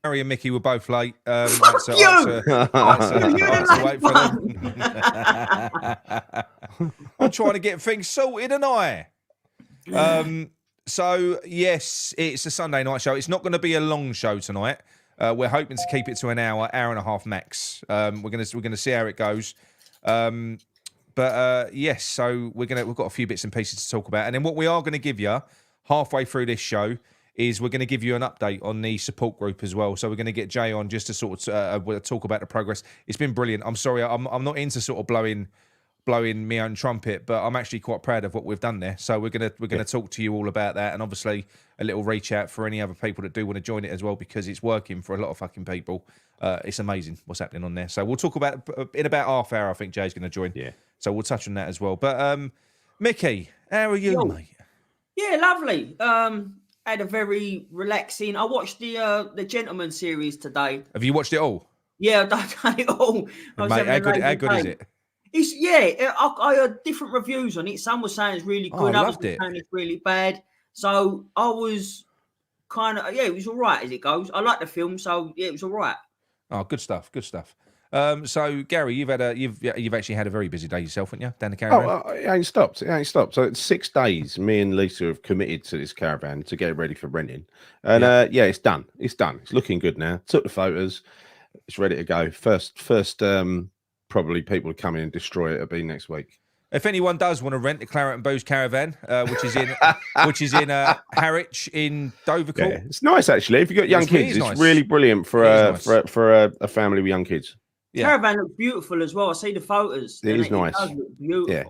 Gary and Micky were both late. Fuck you! I had to wait for them. I'm trying to get things sorted, and So yes, it's a Sunday night show. It's not going to be a long show tonight. We're hoping to keep it to an hour and a half max. We're gonna see how it goes. Yes, so we've got a few bits and pieces to talk about, and then what we are going to give you halfway through this show is we're going to give you an update on the support group as well. So we're going to get Jay on just to sort of talk about the progress. It's been brilliant. I'm sorry, I'm not into sort of blowing my own trumpet, but I'm actually quite proud of what we've done there. So we're gonna talk to you all about that, and obviously a little reach out for any other people that do want to join it as well, because it's working for a lot of fucking people. It's amazing what's happening on there. So we'll talk about it in about half hour. I think Jay's going to join. Yeah. So we'll touch on that as well. But Micky, how are you, mate? Yeah, lovely. Had a very relaxing. I watched the Gentleman series today. Have you watched it all? Yeah, I've done it all. Mate, how good is it? I heard different reviews on it. Some were saying it's really good. Others were saying it's really bad. So I was kind of it was all right as it goes. I like the film, so yeah, it was all right. Oh, good stuff. Good stuff. So Gary, you've actually had a very busy day yourself, haven't you? Down the caravan. Oh, it ain't stopped. So it's 6 days. Me and Lisa have committed to this caravan to get it ready for renting, and it's done. It's done. It's looking good now. Took the photos. It's ready to go. First. Probably people will come in and destroy it. It'll be next week. If anyone does want to rent the Claret and Booze caravan, which is in Harwich in Dovercourt, it's nice actually. If you've got young kids, it's really brilliant for a family with young kids. Yeah. Caravan looks beautiful as well. I see the photos. It is nice. It does look beautiful. Yeah,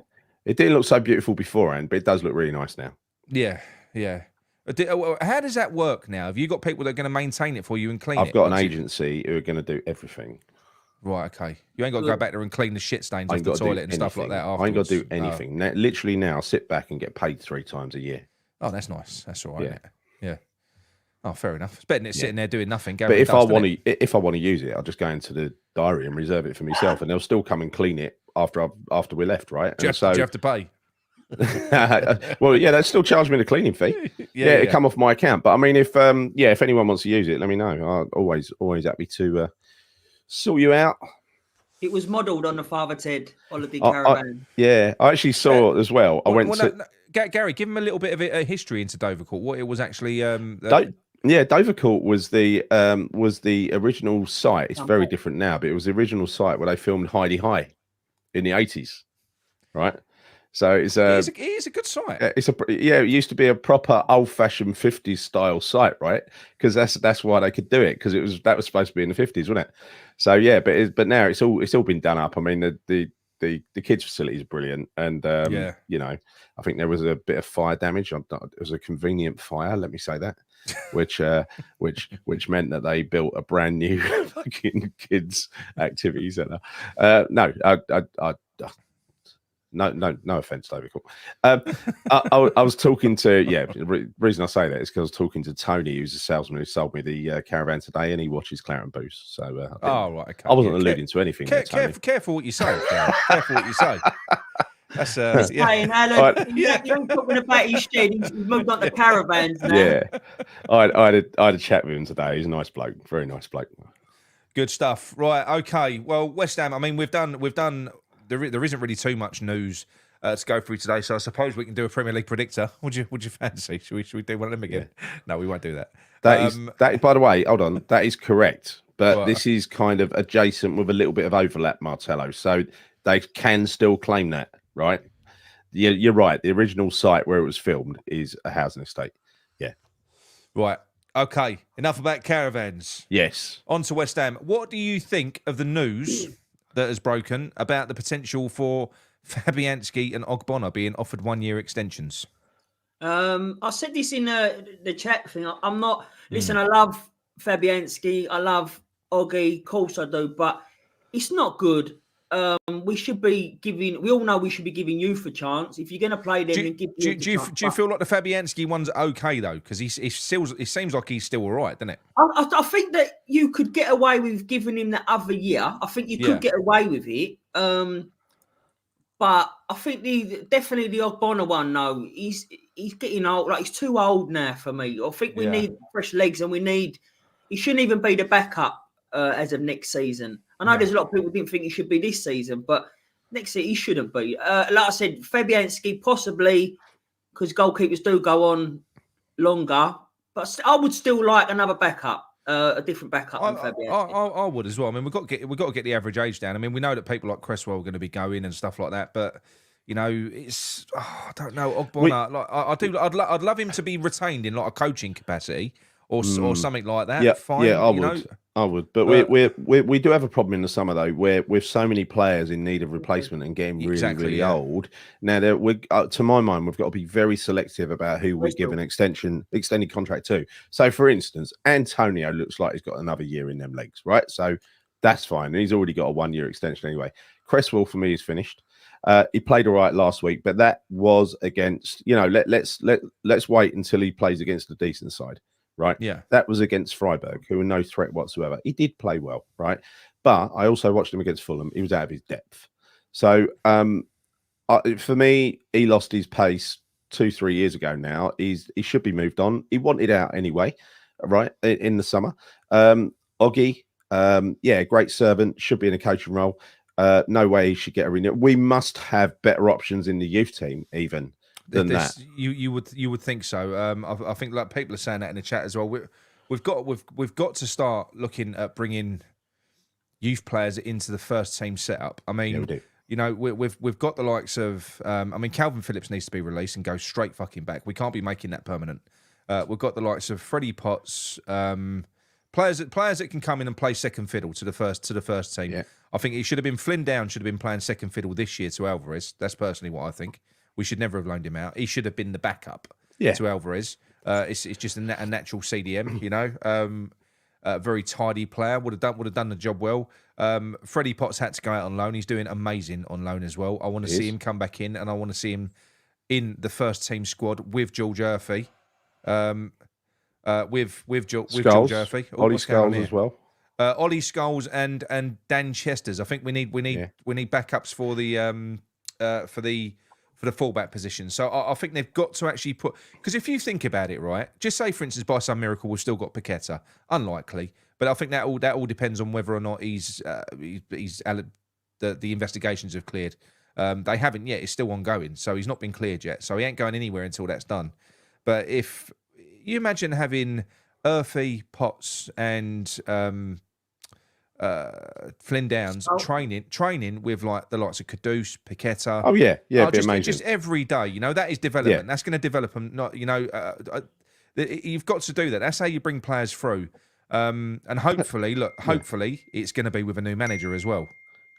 it didn't look so beautiful beforehand, but it does look really nice now. Yeah. How does that work now? Have you got people that are going to maintain it for you and clean it? I've got an agency who are going to do everything. Right, okay. You ain't got to go back there and clean the shit stains off the toilet and stuff like that afterwards. I ain't got to do anything. Now, literally now, sit back and get paid 3 times a year. Oh, that's nice. That's all right. Yeah. Oh, fair enough. It's better than it sitting there doing nothing. But if I want to use it, I'll just go into the diary and reserve it for myself, and they'll still come and clean it after we left, right? Do you have to pay? Well, yeah, they still charge me the cleaning fee. It come off my account. But I mean, if anyone wants to use it, let me know. I'm always happy to sort you out. It was modelled on the Father Ted holiday caravan. I actually saw it as well. Gary, give him a little bit of a history into Dovercourt. What it was actually. Dovercourt was the original site. It's very different now, but it was the original site where they filmed Heidi High in the 80s, right? So it is a good site. It used to be a proper old-fashioned 50s style site, right? Because that's why they could do it, because that was supposed to be in the 50s, wasn't it? So yeah, but now it's all been done up. I mean, the kids' facility is brilliant, and I think there was a bit of fire damage. It was a convenient fire, let me say that, which meant that they built a brand new fucking kids' activity centre. No offense, David. I was talking to the reason I say that is because I was talking to Tony, who's a salesman who sold me the caravan today, and he watches Claret and Booze. So right, okay. I wasn't alluding to anything. Careful what you say. Careful what you say. That's Hey, Alan, you're talking about his shed. He's moved on to caravans now. Yeah, I had a chat with him today. He's a nice bloke, very nice bloke. Good stuff. Right, okay. Well, West Ham. I mean, we've done. There isn't really too much news to go through today, so I suppose we can do a Premier League predictor. Would you fancy? Should we do one of them again? Yeah. No, we won't do that. That. By the way, hold on. That is correct, but this is kind of adjacent with a little bit of overlap, Martello. So they can still claim that, right? Yeah, you're right. The original site where it was filmed is a housing estate. Yeah. Right. Okay. Enough about caravans. Yes. On to West Ham. What do you think of the news that has broken about the potential for Fabianski and Ogbonna being offered 1-year extensions? I said this in the chat thing. I'm not. Listen, I love Fabianski. I love Oggy. Of course I do, but it's not good. We should be giving. We all know we should be giving youth a chance. If you're going to play them, do you feel like the Fabianski one's okay though? Because it seems like he's still all right, doesn't it? I think that you could get away with giving him the other year. I think you could get away with it. But I think definitely the Ogbonna one. No, he's getting old. Like he's too old now for me. I think we need fresh legs, and we need he shouldn't even be the backup as of next season. I know there's a lot of people didn't think he should be this season, but next season he shouldn't be. Like I said, Fabianski possibly, because goalkeepers do go on longer, but I would still like another backup. A different backup than Fabianski. I would as well. I mean, we've got to get the average age down. I mean, we know that people like Cresswell are going to be going and stuff like that, but you know, it's I don't know. Ogbonna, I'd love him to be retained in like a coaching capacity or something like that. Yeah, fine. Yeah, I would. But we do have a problem in the summer though, where with so many players in need of replacement and getting really old. Now, to my mind, we've got to be very selective about who we give an extended contract to. So, for instance, Antonio looks like he's got another year in them legs, right? So that's fine. He's already got a 1-year extension anyway. Cresswell for me is finished. He played all right last week, but that was against, you know, let's wait until he plays against a decent side. Right. Yeah. That was against Freiburg, who were no threat whatsoever. He did play well, right? But I also watched him against Fulham. He was out of his depth. So for me, he lost his pace 2-3 years ago now. He should be moved on. He wanted out anyway, right? In the summer. Oggy, great servant, should be in a coaching role. No way he should get a renewal. We must have better options in the youth team, even. Than that. You would think so. I think like people are saying that in the chat as well. We've got to start looking at bringing youth players into the first team setup. I mean, we do. You know, we've got the likes of. I mean, Calvin Phillips needs to be released and go straight fucking back. We can't be making that permanent. We've got the likes of Freddie Potts, players that can come in and play second fiddle to the first team. Yeah. I think it should have been Flynn Down should have been playing second fiddle this year to Alvarez. That's personally what I think. We should never have loaned him out. He should have been the backup to Alvarez. It's just a natural CDM, you know. Very tidy player. Would have done the job well. Freddie Potts had to go out on loan. He's doing amazing on loan as well. I want to see him come back in, and I want to see him in the first team squad with George Murphy. With George Murphy. Ollie Scholes as well. Ollie Scholes and Dan Chesters. I think we need backups for the fullback position. So I think they've got to actually put... Because if you think about it, right, just say, for instance, by some miracle, we've still got Paqueta. Unlikely. But I think that all depends on whether or not the investigations have cleared. They haven't yet. It's still ongoing. So he's not been cleared yet. So he ain't going anywhere until that's done. But if you imagine having Murphy, Potts and... Flynn Downs training with like the likes of Kudus, Paqueta. Oh yeah, just every day. You know, that is development. Yeah. That's going to develop them. Not, you know, you've got to do that. That's how you bring players through. And hopefully, hopefully it's going to be with a new manager as well.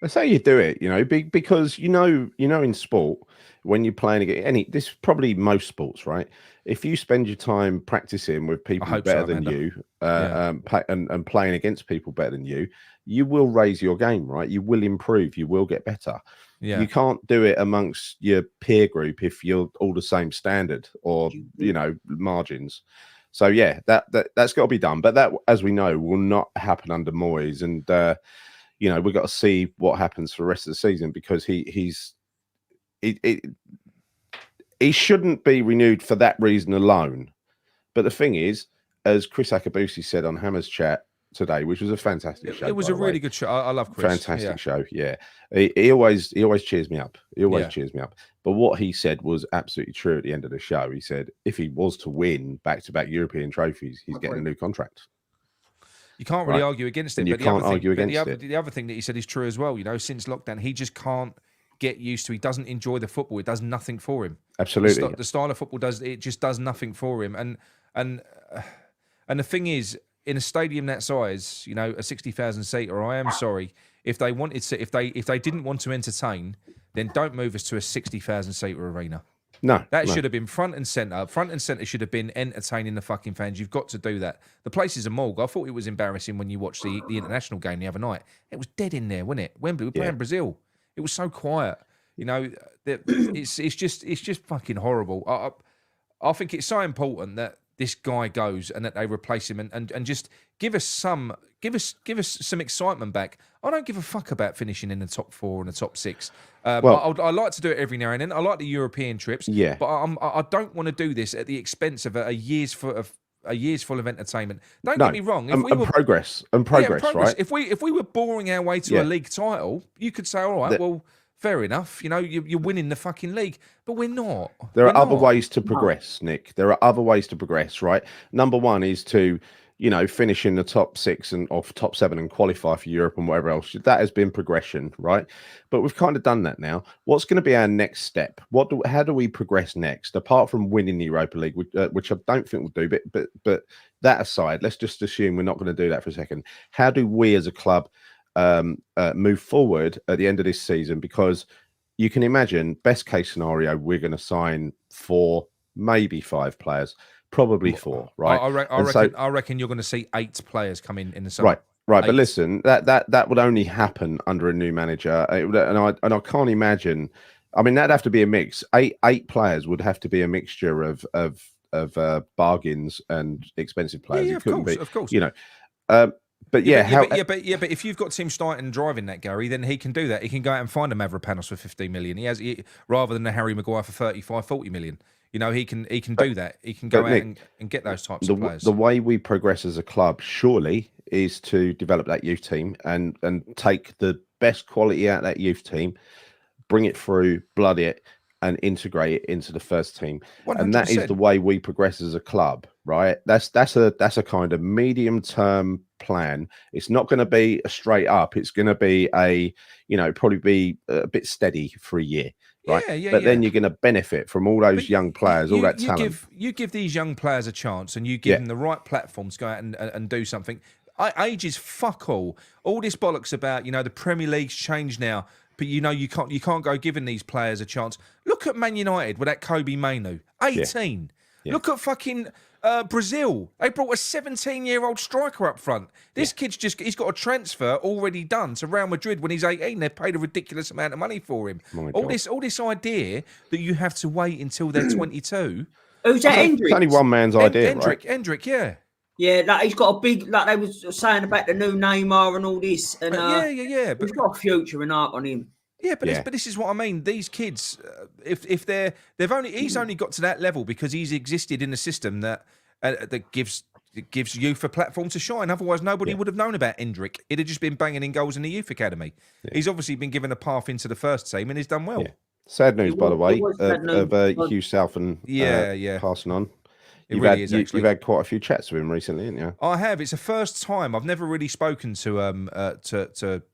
That's how you do it, you know, because you know, in sport when you're playing against this is probably most sports, right? If you spend your time practicing with people better than you, and playing against people better than you will raise your game, right? You will improve. You will get better. Yeah. You can't do it amongst your peer group if you're all the same standard or you know margins. So yeah, that's got to be done. But that, as we know, will not happen under Moyes. And you know, we've got to see what happens for the rest of the season because he shouldn't be renewed for that reason alone. But the thing is, as Chris Akabusi said on Hammers Chat today, which was a fantastic show. It was a really good show. I love Chris. Fantastic show. Yeah. He always cheers me up. He always cheers me up. But what he said was absolutely true at the end of the show. He said if he was to win back-to-back European trophies, he's getting a new contract. You can't really argue against it. And you can't argue against it. The other thing that he said is true as well. You know, since lockdown, he just can't get used to. He doesn't enjoy the football. It does nothing for him. Absolutely. The style of football just does nothing for him. And the thing is, in a stadium that size, you know, a 60,000 seater, I am sorry if they wanted to, if they didn't want to entertain, then don't move us to a 60,000 seater arena. No, should have been front and centre. Front and centre should have been entertaining the fucking fans. You've got to do that. The place is a morgue. I thought it was embarrassing when you watched the international game the other night. It was dead in there, wasn't it? Wembley, we were playing Brazil. It was so quiet. You know, it's just fucking horrible. I think it's so important that this guy goes and that they replace him and just give us some excitement back. I don't give a fuck about finishing in the top 4 and the top 6. I like to do it every now and then. I like the European trips. Yeah. But I don't want to do this at the expense of a year's a year's full of entertainment. Don't No, get me wrong. If and, we and were progress, right? If we were boring our way to a league title, you could say, all right, well, fair enough. You know, you're winning the fucking league, but we're not. There We're are other not. ways to progress, Nick. There are other ways to progress, right? Number one is to, you know, finish in the top 6 and or top 7 and qualify for Europe and whatever else. That has been progression, right? But we've kind of done that now. What's going to be our next step? How do we progress next? Apart from winning the Europa League, which I don't think we'll do, but that aside, let's just assume we're not going to do that for a second. How do we as a club move forward at the end of this season? Because you can imagine, best case scenario, we're going to sign 4, maybe 5 players. Probably 4, right? I reckon you're going to see 8 players come in the summer. Right. But listen, that would only happen under a new manager, and I can't imagine. I mean, that'd have to be a mix. Eight players would have to be a mixture of bargains and expensive players. Yeah, of course. You know, but if you've got Tim Stein driving that, Gary, then he can do that. He can go out and find a Mavropanos for 15 million. Rather than a Harry Maguire for 35, 40 million. You know, he can do that. He can go out and get those types of players. The way we progress as a club, surely, is to develop that youth team and take the best quality out of that youth team, bring it through, blood it, and integrate it into the first team. 100%. And that is the way we progress as a club, right? That's a kind of medium term plan. It's not going to be a straight up. It's going to be probably be a bit steady for a year. Right. But then you're going to benefit from all those young players, all that talent. You give these young players a chance, and you give them the right platforms to go out and do something. Age is fuck all. All this bollocks about, you know, the Premier League's changed now, but you know you can't go giving these players a chance. Look at Man United with that Kobe Mainoo, 18. Yeah. Look at fucking Brazil. They brought a 17-year-old striker up front. This kid's he's got a transfer already done to Real Madrid when he's 18. They've paid a ridiculous amount of money for him. All this idea that you have to wait until they're 22. Who's that? Hendrick? It's only one man's idea, right? Hendrick, yeah. Yeah, like he's got a big, like they was saying about the new Neymar and all this. And but he's got a future and art on him. Yeah, but this is what I mean. These kids, if he's only got to that level because he's existed in a system that gives youth a platform to shine. Otherwise, nobody would have known about Hendrick. It'd have just been banging in goals in the youth academy. Yeah. He's obviously been given a path into the first team, and he's done well. Yeah. Sad news, by the way, of Hugh Southon passing on. You've had quite a few chats with him recently, haven't you? I have. It's the first time I've never really spoken to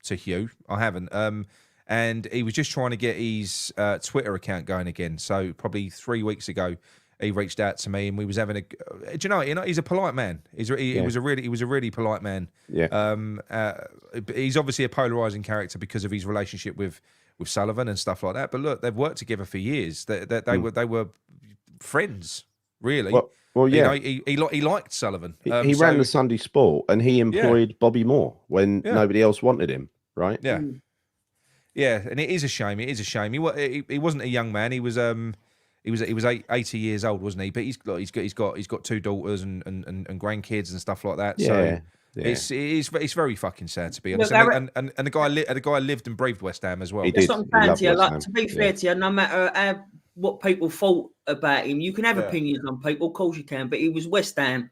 Hugh. I haven't. And he was just trying to get his Twitter account going again. So probably 3 weeks ago, he reached out to me, and we was having a. Do you know? He's a polite man. He was a really polite man. Yeah. He's obviously a polarizing character because of his relationship with Sullivan and stuff like that. But look, they've worked together for years. They were friends, really. Well, yeah. You know, he liked Sullivan. He ran the Sunday Sport, and he employed Bobby Moore when nobody else wanted him. Right. Yeah. Yeah, and it is a shame. It is a shame. He wasn't a young man. He was 80 years old, wasn't he? But he's got 2 daughters and grandkids and stuff like that. Yeah, so it's very fucking sad, to be honest. And the guy lived and breathed West Ham as well. That's what I'm saying to you. Like, to be fair to you, no matter what people thought about him, you can have opinions on people. Of course you can. But he was West Ham,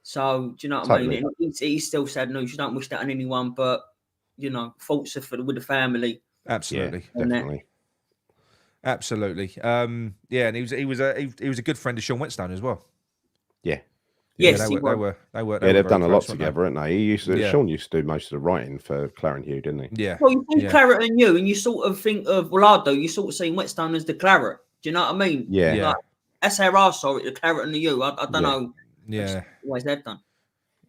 so do you know what I mean? He's still sad news. You don't wish that on anyone, but you know, thoughts with the family. Absolutely, definitely, absolutely. And he was a good friend of Sean Whetstone as well. Yeah, yes, they were. They've done a lot together, haven't they? Sean used to do most of the writing for Claret Hugh, didn't he? Yeah. Well, you think Claret and you, and you sort of think of I do. You sort of see Whetstone as the Claret. Do you know what I mean? Yeah. Like, that's how I saw it. The Claret and the you. I don't know. Yeah. Why's that done?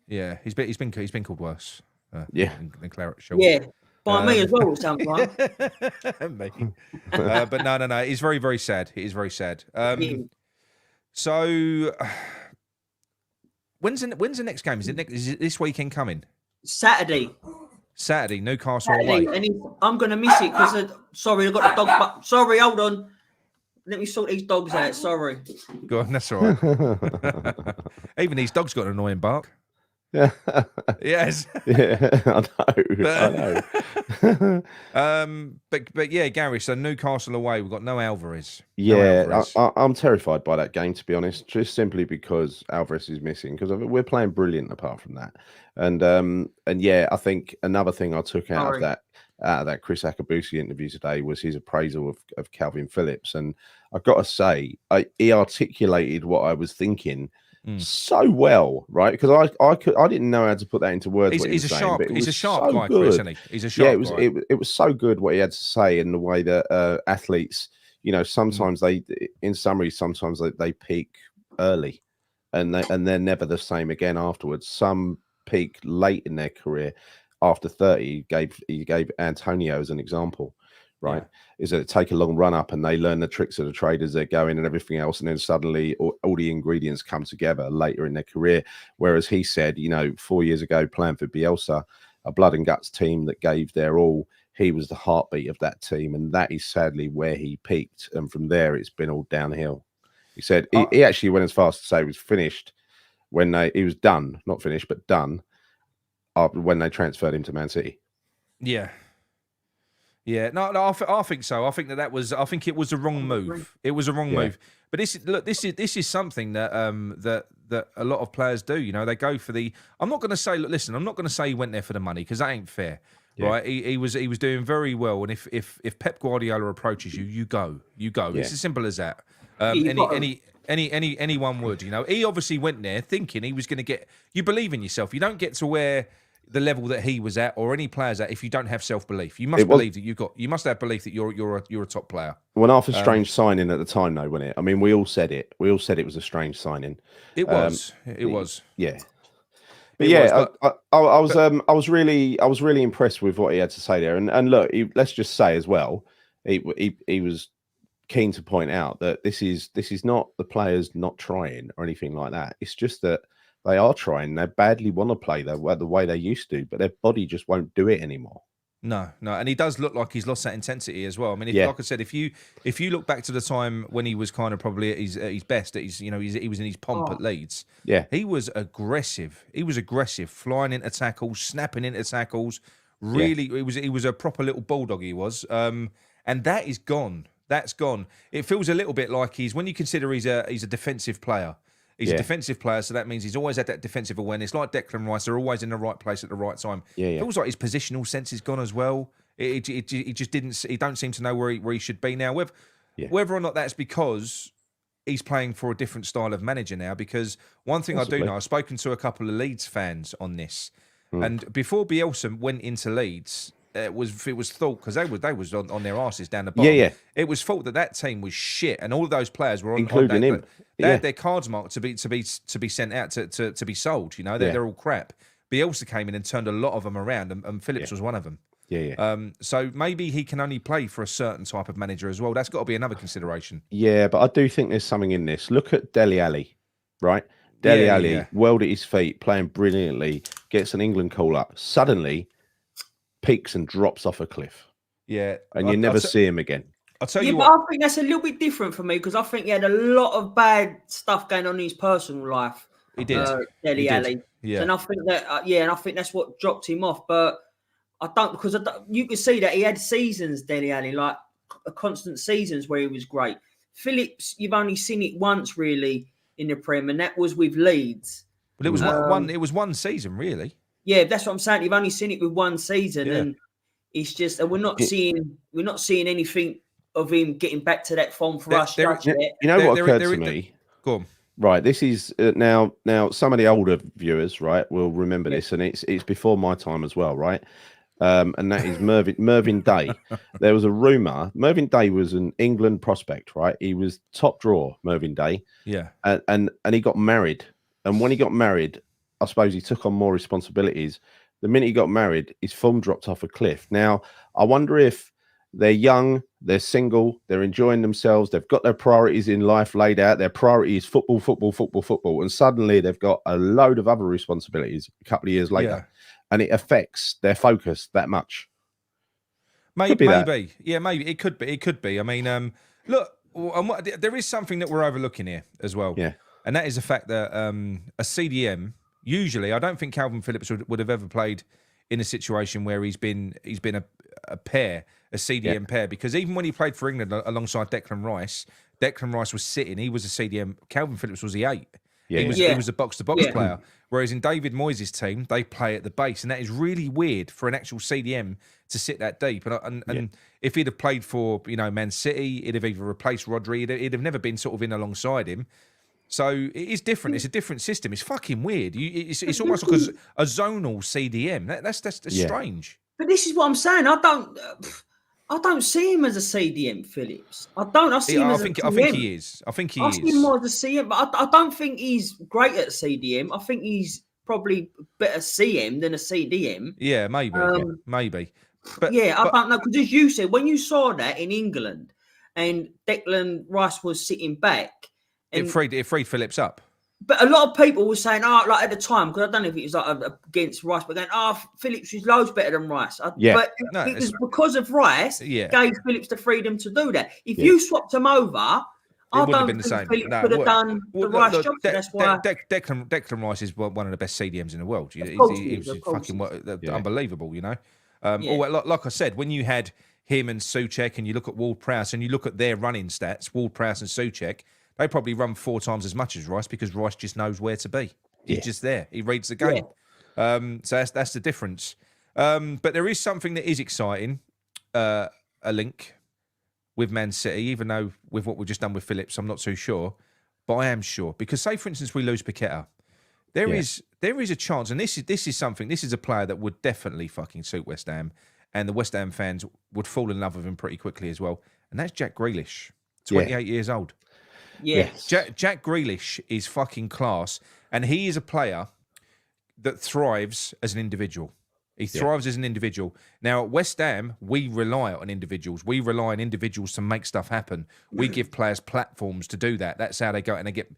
Yeah, he's been called worse. Than Claret. Sure. Yeah. By me as well, sometimes. Maybe. But no. He's very, very sad. It is very sad. So, when's the next game? Is it this weekend coming? Saturday, Newcastle away. And I'm going to miss it because, sorry, I've got the dog. Sorry, hold on. Let me sort these dogs out. Sorry. Go on, that's all right. Even these dogs got an annoying bark. Yes. Yeah, I know. But yeah, Gary. So Newcastle away, we've got no Alvarez. No Yeah, Alvarez. I'm terrified by that game, to be honest, just simply because Alvarez is missing. Because we're playing brilliant apart from that, and yeah, I think another thing I took out Sorry. of that Chris Akabusi interview today was his appraisal of Calvin Phillips, and I've got to say, he articulated what I was thinking so well, right? Because I didn't know how to put that into words. He's a sharp so guy, good. Chris, isn't he? He's a sharp guy. It was so good what he had to say, in the way that athletes, sometimes in summary, sometimes they peak early, and they're never the same again afterwards. Some peak late in their career after 30. He gave Antonio as an example, right? Is that it take a long run up and they learn the tricks of the trade as they're going and everything else, and then suddenly all the ingredients come together later in their career. Whereas he said, 4 years ago, playing for Bielsa, a blood and guts team that gave their all, he was the heartbeat of that team, and that is sadly where he peaked. And from there, it's been all downhill. He said he actually went as far as to say he was finished when he was done, not finished, but done, when they transferred him to Man City. Yeah. Yeah, no, I think so. I think I think it was the wrong move. It was a wrong move. But this is something that that a lot of players do. They go for the. I'm not going to say. Look, listen, I'm not going to say he went there for the money, because that ain't fair, right? He was doing very well, and if Pep Guardiola approaches you, you go. Yeah. It's as simple as that. Anyone would. He obviously went there thinking he was going to get. You believe in yourself. You don't get to where the level that he was at, or any players at, if you don't have self-belief. You must believe that you must have belief that you're a top player. Well, Arthur strange signing at the time, though, wasn't it? I mean, we all said it. We all said it was a strange signing. It was. It was. Yeah. But I was really impressed with what he had to say there. And look, let's just say as well, he was keen to point out that this is not the players not trying or anything like that. It's just that they are trying. They badly want to play the way they used to, but their body just won't do it anymore. No, and he does look like he's lost that intensity as well. I mean, like I said, if you look back to the time when he was kind of probably at his best, he was in his pomp at Leeds. Yeah, he was aggressive. He was aggressive, flying into tackles, snapping into tackles. Really, he was a proper little bulldog. He was, and that is gone. That's gone. It feels a little bit like when you consider he's a defensive player. He's a defensive player, so that means he's always had that defensive awareness. Like Declan Rice, they're always in the right place at the right time. It feels like his positional sense is gone as well. He just didn't. He don't seem to know where he should be now. Whether or not that's because he's playing for a different style of manager now. Because one thing Possibly. I do know, I've spoken to a couple of Leeds fans on this, and before Bielsa went into Leeds, it was thought, because they was on their asses down the bottom. It was thought that team was shit, and all of those players were including him. They had their cards marked to be sent out to be sold. They're all crap. Bielsa came in and turned a lot of them around, and Phillips was one of them. So maybe he can only play for a certain type of manager as well. That's got to be another consideration. Yeah, but I do think there's something in this. Look at Dele Alli, right? Dele Alli, world at his feet, playing brilliantly, gets an England call up. Suddenly, peaks and drops off a cliff. Yeah, and you never see him again. I'll tell you but what. I think that's a little bit different for me, because I think he had a lot of bad stuff going on in his personal life. He did. Dele Alli. Yeah. And I think that, and I think that's what dropped him off. But I don't, because you can see that he had seasons, Dele Alli, like constant seasons where he was great. Phillips, you've only seen it once really in the Prem, and that was with Leeds. But it was one season, really. Yeah, that's what I'm saying. You've only seen it with one season, and it's just, and we're not seeing anything of him getting back to that form for us. You know what occurred to me? Go on. Right, this is now some of the older viewers, right, will remember this, and it's before my time as well, right? And that is Mervyn Day. There was a rumor. Mervyn Day was an England prospect, right? He was top draw, Mervyn Day. Yeah. And he got married. And when he got married, I suppose he took on more responsibilities. The minute he got married, his form dropped off a cliff. Now, I wonder if they're young, they're single, they're enjoying themselves, they've got their priorities in life laid out. Their priority is football, football, football, football. And suddenly they've got a load of other responsibilities a couple of years later. Yeah. And it affects their focus that much. Maybe. Yeah, maybe. It could be. I mean, look, there is something that we're overlooking here as well. Yeah. And that is the fact that a CDM, I don't think Calvin Phillips would have ever played in a situation where he's been a pair, a CDM pair, because even when he played for England alongside Declan Rice was sitting. He was a CDM. Calvin Phillips was the 8. Yeah. He was a box-to-box player. Whereas in David Moyes' team, they play at the base, and that is really weird for an actual CDM to sit that deep. And if he'd have played for Man City, he'd have either replaced Rodri. He'd have never been sort of in alongside him. So it is different. It's a different system. It's fucking weird. It's almost like a zonal CDM. That's strange. But this is what I'm saying. I don't see him as a CDM, Phillips. I don't. I see him as a CDM. I think he is. I think he is. I see him more as a CM, but I don't think he's great at CDM. I think he's probably better CM than a CDM. Yeah, maybe. Maybe. But I don't know, because as you said, when you saw that in England and Declan Rice was sitting back, and it freed Phillips up. But a lot of people were saying, like at the time, because I don't know if it was like against Rice, but going, Phillips is loads better than Rice. But it was because of Rice gave Phillips the freedom to do that. If you swapped him over, I don't think Phillips could have done the Rice job. That's why Declan Rice is one of the best CDMs in the world. He's fucking unbelievable, like I said, when you had him and Souček, and you look at Ward-Prowse, and you look at their running stats, Ward-Prowse and Souček, they probably run 4 times as much as Rice, because Rice just knows where to be. He's just there. He reads the game. So that's the difference. But there is something that is exciting, a link with Man City, even though with what we've just done with Phillips, I'm not too sure. But I am sure. Because say, for instance, we lose Paqueta. There is a chance, and this is a player that would definitely fucking suit West Ham, and the West Ham fans would fall in love with him pretty quickly as well. And that's Jack Grealish, 28 years old. Yes. Jack Grealish is fucking class, and he is a player that thrives as an individual. He thrives as an individual. Now, at West Ham, we rely on individuals. We rely on individuals to make stuff happen. We give players platforms to do that. That's how they go, and they get...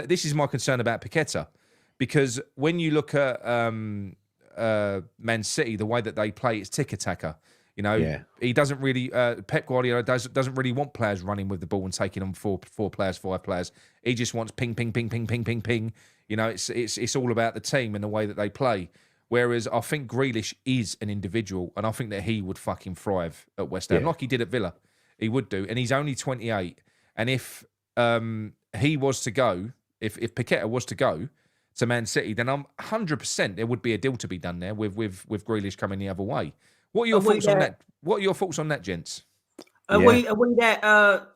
this is my concern about Paqueta, because when you look at Man City, the way that they play, it's tick-a-tacker. He doesn't really. Pep Guardiola doesn't really want players running with the ball and taking on four players, 5 players. He just wants ping, ping, ping, ping, ping, ping, ping. It's all about the team and the way that they play. Whereas I think Grealish is an individual, and I think that he would fucking thrive at West Ham, like he did at Villa. He would do, and he's only 28. And if he was to go, if Paqueta was to go to Man City, then I'm 100% there would be a deal to be done there with Grealish coming the other way. What are your thoughts on that? What are your thoughts on that, gents? Are we that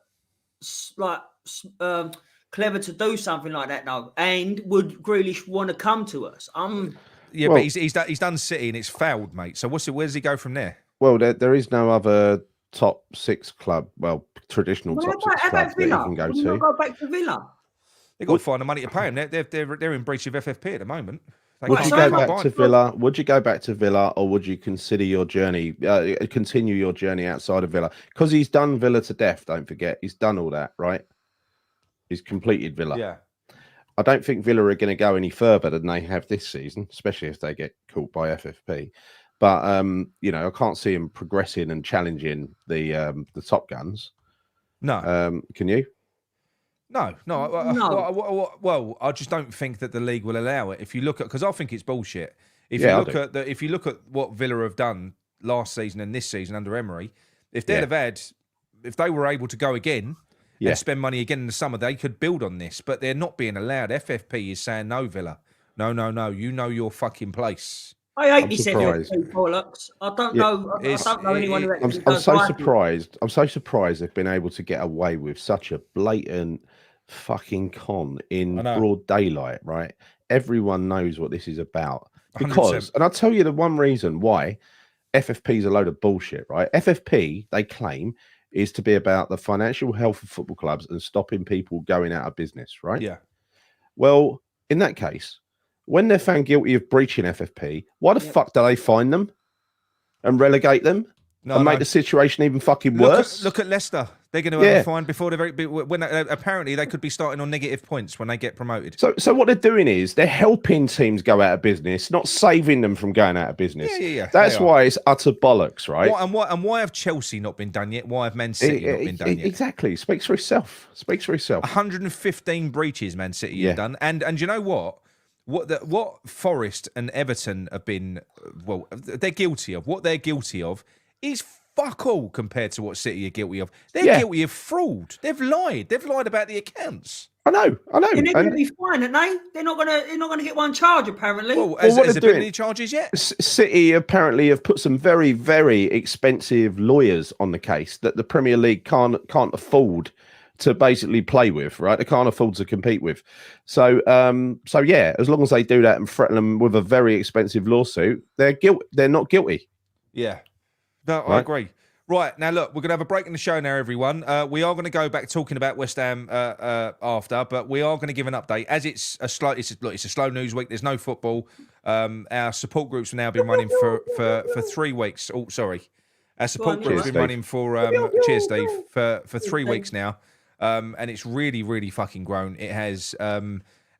clever to do something like that now? And would Grealish want to come to us? But he's done City and it's failed, mate. So where does he go from there? Well, there is no other top 6 club. Well, traditional top 6 club that he can go to. Go back to Villa. They've got to find the money to pay him. They're in breach of FFP at the moment. Would you go back to Villa? Would you go back to Villa, or would you consider your journey, continue your journey outside of Villa? Because he's done Villa to death. Don't forget, he's done all that, right? He's completed Villa. Yeah. I don't think Villa are going to go any further than they have this season, especially if they get caught by FFP. But I can't see him progressing and challenging the top guns. No. Can you? No. Well, I just don't think that the league will allow it. If you look at, because I think it's bullshit. If you look at what Villa have done last season and this season under Emery, if they were able to go again and spend money again in the summer, they could build on this. But they're not being allowed. FFP is saying no, Villa. No. You know your fucking place. I hate these bollocks. I don't know. I don't know anyone who actually I'm so surprised. I'm so surprised they've been able to get away with such a blatant fucking con in broad daylight, right? Everyone knows what this is about. Because, 100%. And I'll tell you the one reason why FFP is a load of bullshit, right? FFP, they claim, is to be about the financial health of football clubs and stopping people going out of business, right? Yeah. Well, in that case, when they're found guilty of breaching FFP, why the fuck do they fine them and relegate them and make the situation even fucking worse? Look at Leicester. They're going to have a fine before when apparently they could be starting on negative points when they get promoted. So what they're doing is they're helping teams go out of business, not saving them from going out of business. Yeah. That's why it's utter bollocks, right? And why have Chelsea not been done yet? Why have Man City not been done yet? Exactly. Speaks for itself. 115 breaches Man City have done. And you know what? what Forest and Everton have been, well, they're guilty of. What they're guilty of is fuck all compared to what City are guilty of. They're guilty of fraud. They've lied. They've lied about the accounts. I know. And they're going to be fine, aren't they? They're not going to get one charge apparently. Well, has there been any charges yet? City apparently have put some very, very expensive lawyers on the case that the Premier League can't afford to basically play with, right? They can't afford to compete with. So yeah, as long as they do that and threaten them with a very expensive lawsuit, they're not guilty. Yeah, no, I agree. Right, now look, we're going to have a break in the show now, everyone. We are going to go back talking about West Ham after, but we are going to give an update. As it's a slow news week, there's no football. Our support groups have now been running for 3 weeks. Oh, sorry. Our support group's been running for, cheers, Steve, for 3 weeks now. And it's really, really fucking grown. It has.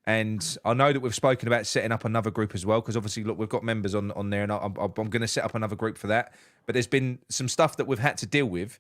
And I know that we've spoken about setting up another group as well, because obviously, look, we've got members on there, and I'm going to set up another group for that. But there's been some stuff that we've had to deal with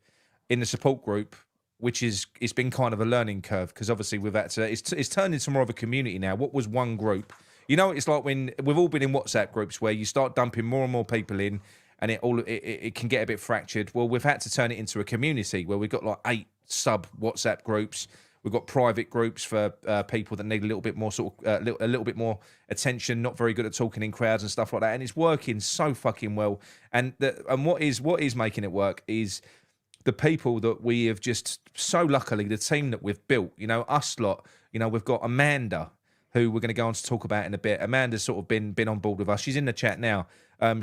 in the support group, which it's been kind of a learning curve, because obviously we've had to. It's turned into more of a community now. What was one group? You know, it's like when we've all been in WhatsApp groups where you start dumping more and more people in, and it can get a bit fractured. Well, we've had to turn it into a community where we've got like 8 sub WhatsApp groups. We've got private groups for people that need a little bit more a little bit more attention, not very good at talking in crowds and stuff like that. And it's working so fucking well. And what is making it work is the people that we have just so luckily, the team that we've built. You know, us lot. You know, we've got Amanda, who we're going to go on to talk about in a bit. Amanda's sort of been on board with us. She's in the chat now.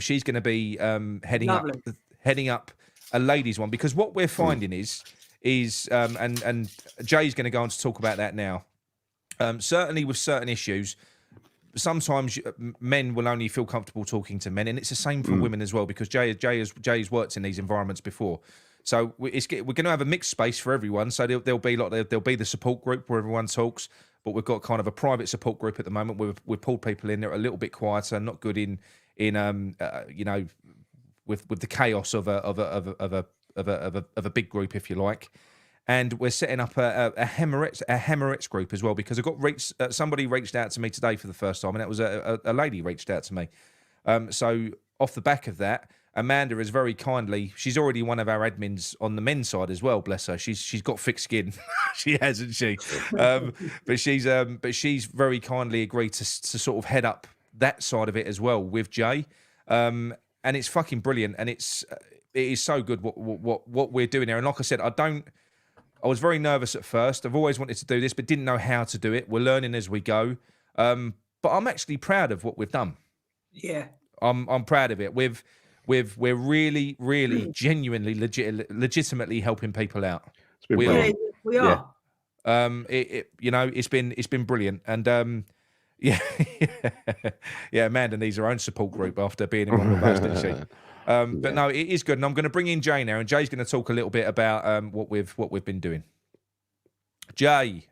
She's going to be heading up a ladies one, because what we're finding is and Jay's going to go on to talk about that now. Certainly with certain issues, sometimes men will only feel comfortable talking to men, and it's the same for women as well, because Jay's worked in these environments before. So we're going to have a mixed space for everyone. So there'll be the support group where everyone talks, but we've got kind of a private support group at the moment. We've pulled people in there a little bit quieter, not good in you know, with the chaos of a big group, if you like. And we're setting up a Hemorrhoids group as well, because I got somebody reached out to me today for the first time, and that was a lady reached out to me. So off the back of that, Amanda is very kindly. She's already one of our admins on the men's side as well. Bless her. She's got thick skin. She hasn't she? But she's very kindly agreed to sort of head up that side of it as well with Jay. And it's fucking brilliant, and it is so good what we're doing here. And like I said, I was very nervous at first. I've always wanted to do this, but didn't know how to do it. We're learning as we go. But I'm actually proud of what we've done. Yeah, I'm proud of it. We're really, really, genuinely, legitimately helping people out. We are. You know, it's been brilliant, and yeah, Amanda needs her own support group after being in one of us, didn't she? But no, it is good, and I'm going to bring in Jay now, and Jay's going to talk a little bit about what we've been doing. Jay,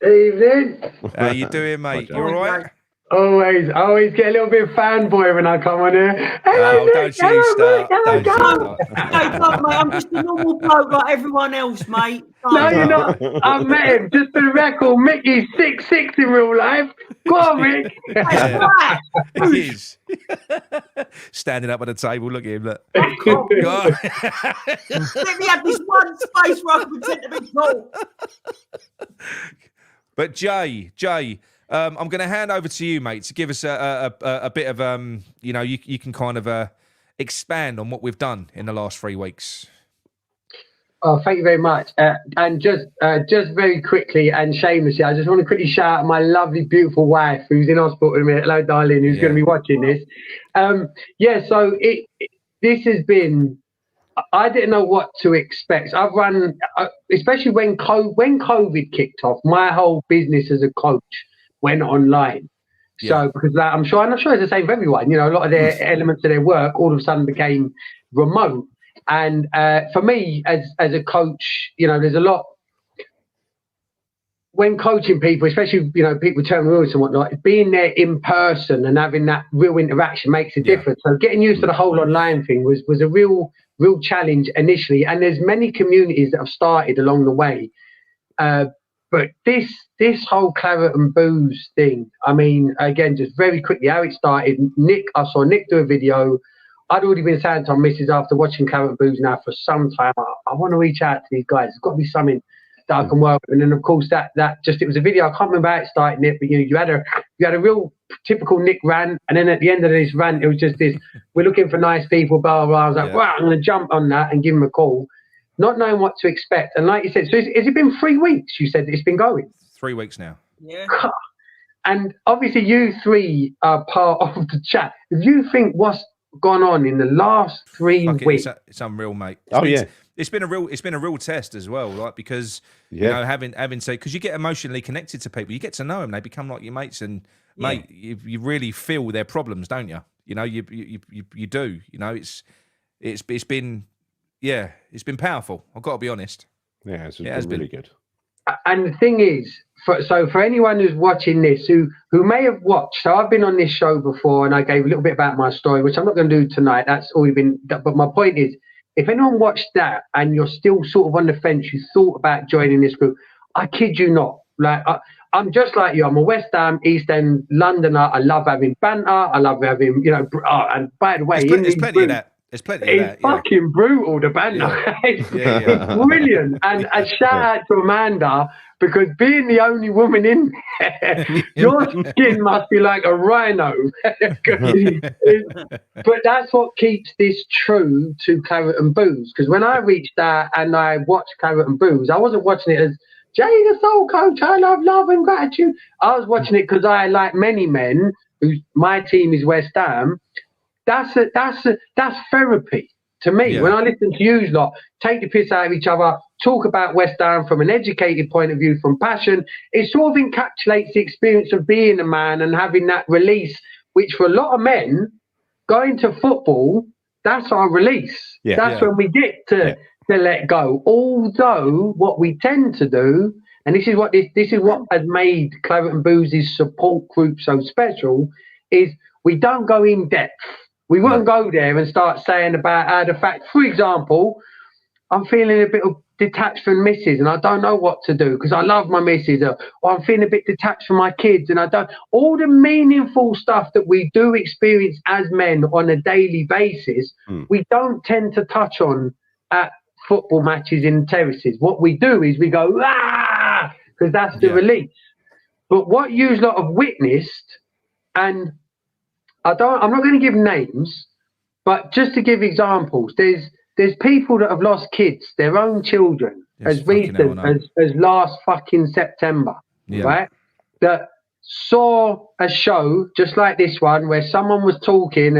evening. How you doing, mate? You all right? I always get a little bit fanboy when I come on here. Oh, don't you start. Don't you start. Hey, look, mate, I'm just a normal bloke like everyone else, mate. No, you're not. I met him. Just for the record, Mickey's 6'6" in real life. Go on, Mick. That's right. He is. Standing up at the table, look at him. Look. Let me have this one space where I can pretend to be tall. But Jay, I'm going to hand over to you, mate, to give us a bit of you know, you can kind of expand on what we've done in the last 3 weeks. Oh, thank you very much. And just very quickly and shamelessly, I just want to quickly shout out my lovely, beautiful wife who's in hospital with me. Hello, darling, who's going to be watching this. So this has been. I didn't know what to expect. I've run, especially when COVID kicked off. My whole business as a coach went online. So because I'm sure it's the same for everyone. You know, a lot of their elements of their work all of a sudden became remote. And for me, as a coach, you know, there's a lot when coaching people, especially, you know, people turn rules and whatnot, being there in person and having that real interaction makes a difference. So getting used to the whole online thing was a real challenge initially. And there's many communities that have started along the way. But this whole claret and booze thing, I mean, again, just very quickly, how it started. I saw Nick do a video. I'd already been saying to my missus after watching claret and booze now for some time, I want to reach out to these guys. There's got to be something that I can work with. And then, of course, that just, it was a video. I can't remember how it started, Nick, but you had a real typical Nick rant. And then at the end of this rant, it was just this, we're looking for nice people, blah, blah, blah. I was like, wow, I'm going to jump on that and give him a call, not knowing what to expect. And like you said, so has it been 3 weeks, you said, that it's been going? 3 weeks now. Yeah. And obviously you three are part of the chat. If you think what's gone on in the last 3 weeks, it's unreal, mate. It's been a real test as well, right? Because you know, having said, because you get emotionally connected to people, you get to know them, they become like your mates, and mate, you really feel their problems, don't you? You know, you do. You know, it's been powerful. I've got to be honest. Yeah, it's been really good. And the thing is, for anyone who's watching this, who may have watched, so I've been on this show before, and I gave a little bit about my story, which I'm not going to do tonight. That's already been. But my point is, if anyone watched that and you're still sort of on the fence, you thought about joining this group, I kid you not. Like I'm just like you. I'm a West Ham, East End Londoner. I love having banter. I love having, you know. And by the way, there's plenty of that. There's plenty of that. It's fucking brutal, the banter. It's brilliant. And a shout out to Amanda, because being the only woman in there, your skin must be like a rhino. But that's what keeps this true to Claret and Booze. Because when I reached out and I watched Claret and Booze, I wasn't watching it as Jay the Soul Coach, I love and gratitude. I was watching it because I, like many men, my team is West Ham. That's therapy to me. Yeah. When I listen to you lot take the piss out of each other, talk about West Ham from an educated point of view, from passion, it sort of encapsulates the experience of being a man and having that release, which for a lot of men, going to football, that's our release. Yeah. That's when we get to let go. Although what we tend to do, and this is what has made Claret and Booze's support group so special, is we don't go in depth. We wouldn't go there and start saying about how the fact, for example, I'm feeling a bit detached from missus and I don't know what to do because I love my missus, or I'm feeling a bit detached from my kids and I don't. All the meaningful stuff that we do experience as men on a daily basis, we don't tend to touch on at football matches in terraces. What we do is we go, because that's the release. But what you lot have witnessed, and I'm not going to give names, but just to give examples, there's people that have lost kids, their own children, as recent as last fucking September, right? That saw a show just like this one where someone was talking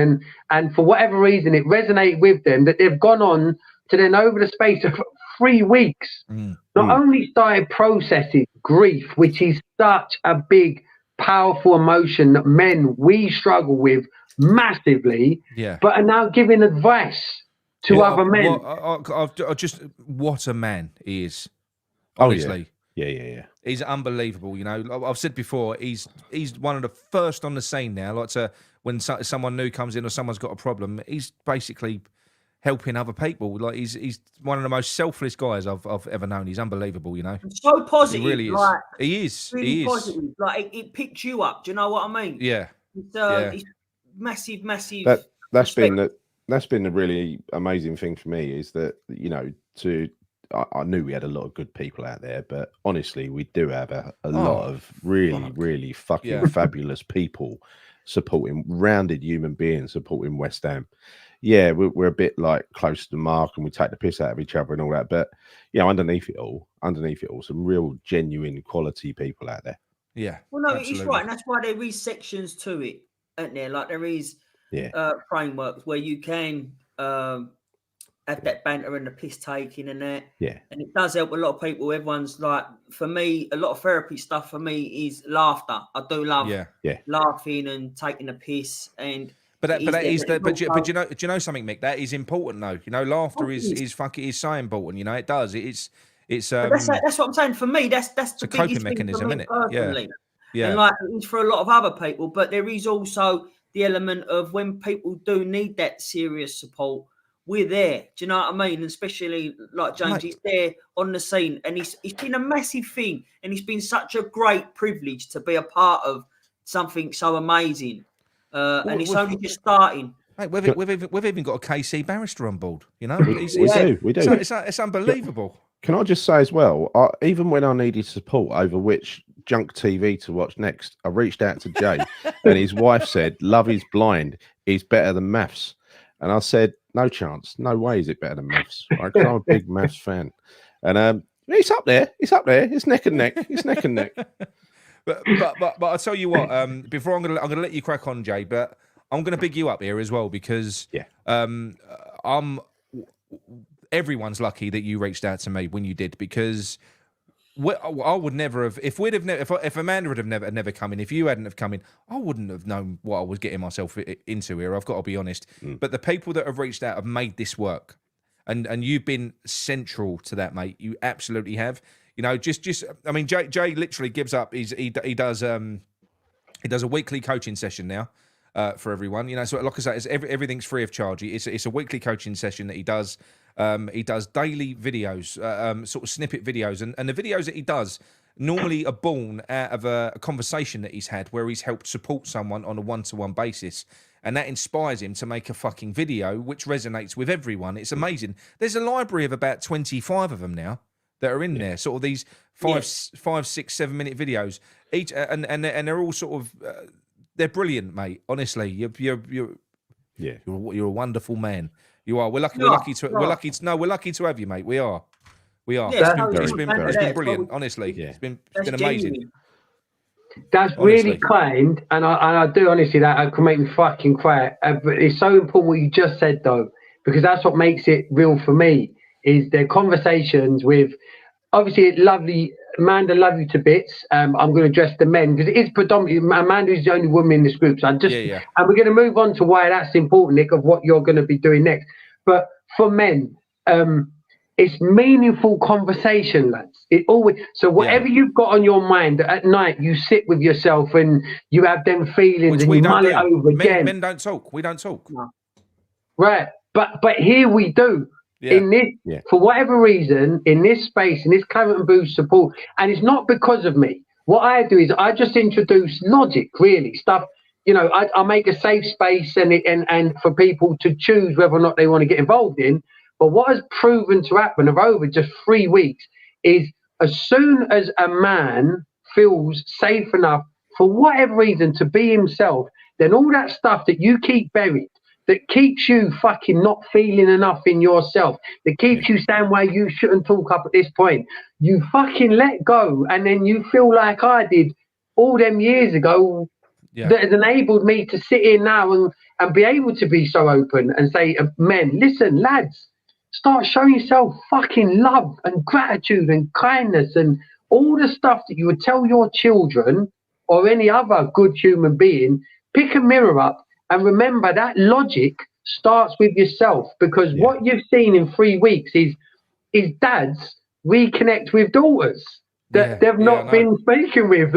and for whatever reason it resonated with them, that they've gone on to then over the space of 3 weeks, not only started processing grief, which is such a big, powerful emotion that we struggle with massively, but are now giving advice to other men. Just what a man he is. Honestly. Yeah. He's unbelievable. You know, I've said before, he's one of the first on the scene now. Like when someone new comes in or someone's got a problem, he's basically helping other people. Like he's one of the most selfless guys I've ever known. He's unbelievable, you know. So positive. He really is. Like, he is. Really he is positive. Like it picks you up. Do you know what I mean? Yeah. It's massive. That's been the really amazing thing for me, is that, you know, I knew we had a lot of good people out there, but honestly, we do have a lot of really fucking fabulous people supporting, rounded human beings supporting West Ham. Yeah, we're a bit like close to the mark and we take the piss out of each other and all that, but you know, underneath it all, some real genuine quality people out there. Yeah. Well, no, it's right, and that's why there is sections to it, aren't there? Like there is frameworks where you can have that banter and the piss taking and that. Yeah. And it does help a lot of people. Everyone's like, for me, a lot of therapy stuff for me is laughter. I do love laughing and taking the piss, and But do you know something, Mick? That is important, though. You know, laughter is so important. You know, it does. It's that's what I'm saying. For me, that's the a coping mechanism, isn't it? Yeah. And like it's for a lot of other people, but there is also the element of when people do need that serious support, we're there. Do you know what I mean? And especially like James, Mate. he's there on the scene, and it's been a massive thing, and it's been such a great privilege to be a part of something so amazing. And it's only just starting. Mate, we've even got a KC barrister on board. You know, we do. It's unbelievable. Can I just say as well, even when I needed support over which junk TV to watch next, I reached out to Jay, and his wife said, "Love is Blind is better than Maths," and I said, "No chance, no way is it better than Maths." I'm a big Maths fan, and it's up there. It's neck and neck. It's neck and neck. But I'll tell you what. Before I'm gonna let you crack on, Jay, but I'm gonna big you up here as well because everyone's lucky that you reached out to me when you did, because I would never have, if Amanda would have never come in, if you hadn't have come in, I wouldn't have known what I was getting myself into here. I've got to be honest. But the people that have reached out have made this work, and you've been central to that, mate. You absolutely have. You know, I mean, Jay literally gives up. He does a weekly coaching session now. For everyone, you know, so like I say, everything's free of charge. It's a weekly coaching session that he does. He does daily videos, sort of snippet videos, and the videos that he does normally are born out of a conversation that he's had where he's helped support someone on a one-to-one basis, and that inspires him to make a fucking video which resonates with everyone. It's amazing. There's a library of about 25 of them now that are in there, sort of these 5, 6, 7 minute videos each, and they're all sort of they're brilliant, mate. Honestly, you're a wonderful man. You are. We're lucky to have you, mate. We are. Yeah, It's been brilliant. Honestly, it's been amazing. Genuine. That's really kind, and I do honestly, that can make me fucking cry. But it's so important what you just said, though, because that's what makes it real for me. Is their conversations with, obviously, lovely Amanda, love you to bits. I'm going to address the men because it is predominantly Amanda is the only woman in this group. So and we're going to move on to why that's important, Nick, of what you're going to be doing next. But for men, it's meaningful conversation, lads. It always, so whatever you've got on your mind at night, you sit with yourself and you have them feelings and you mull it over again. Men don't talk. We don't talk. No. Right, but here we do. In this, for whatever reason, in this space, in this Claret and Booth support, and it's not because of me. What I do is I just introduce logic, really stuff. You know, I make a safe space and for people to choose whether or not they want to get involved in. But what has proven to happen over just 3 weeks is as soon as a man feels safe enough for whatever reason to be himself, then all that stuff that you keep buried, that keeps you fucking not feeling enough in yourself, that keeps you saying why you shouldn't talk up at this point, you fucking let go, and then you feel like I did all them years ago that has enabled me to sit here now and be able to be so open and say, men, listen, lads, start showing yourself fucking love and gratitude and kindness and all the stuff that you would tell your children or any other good human being. Pick a mirror up and remember that logic starts with yourself, because what you've seen in 3 weeks is dads reconnect with daughters that they've not been speaking with.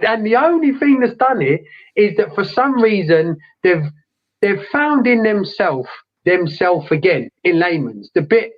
And the only thing that's done it is that for some reason they've found in themselves again, in layman's. The bit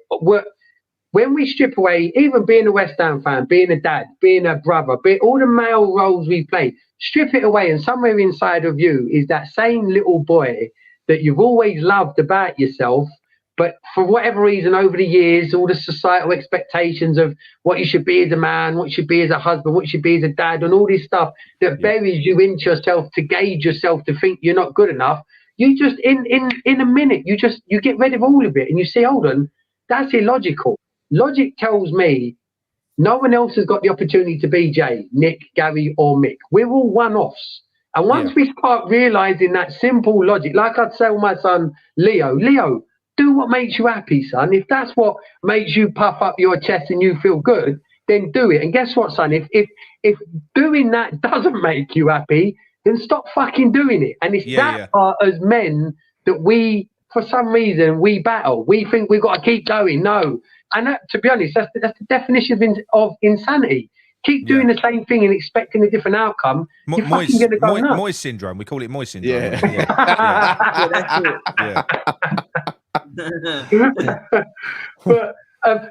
when we strip away, even being a West Ham fan, being a dad, being a brother, all the male roles we play, strip it away, and somewhere inside of you is that same little boy that you've always loved about yourself, but for whatever reason over the years, all the societal expectations of what you should be as a man, what you should be as a husband, what you should be as a dad, and all this stuff that buries you into yourself to gauge yourself, to think you're not good enough. You just in a minute, you get rid of all of it and you say, hold on, that's illogical. Logic tells me no one else has got the opportunity to be Jay, Nick, Gary, or Mick. We're all one-offs. And once we start realizing that simple logic, like I'd tell my son, Leo, do what makes you happy, son. If that's what makes you puff up your chest and you feel good, then do it. And guess what, son? If doing that doesn't make you happy, then stop fucking doing it. And it's that part as men that we, for some reason, we battle. We think we've got to keep going. No. And that, to be honest, that's the definition of insanity. Keep doing the same thing and expecting a different outcome. You're fucking going to go nuts. Moist syndrome. We call it moist syndrome. That's it. But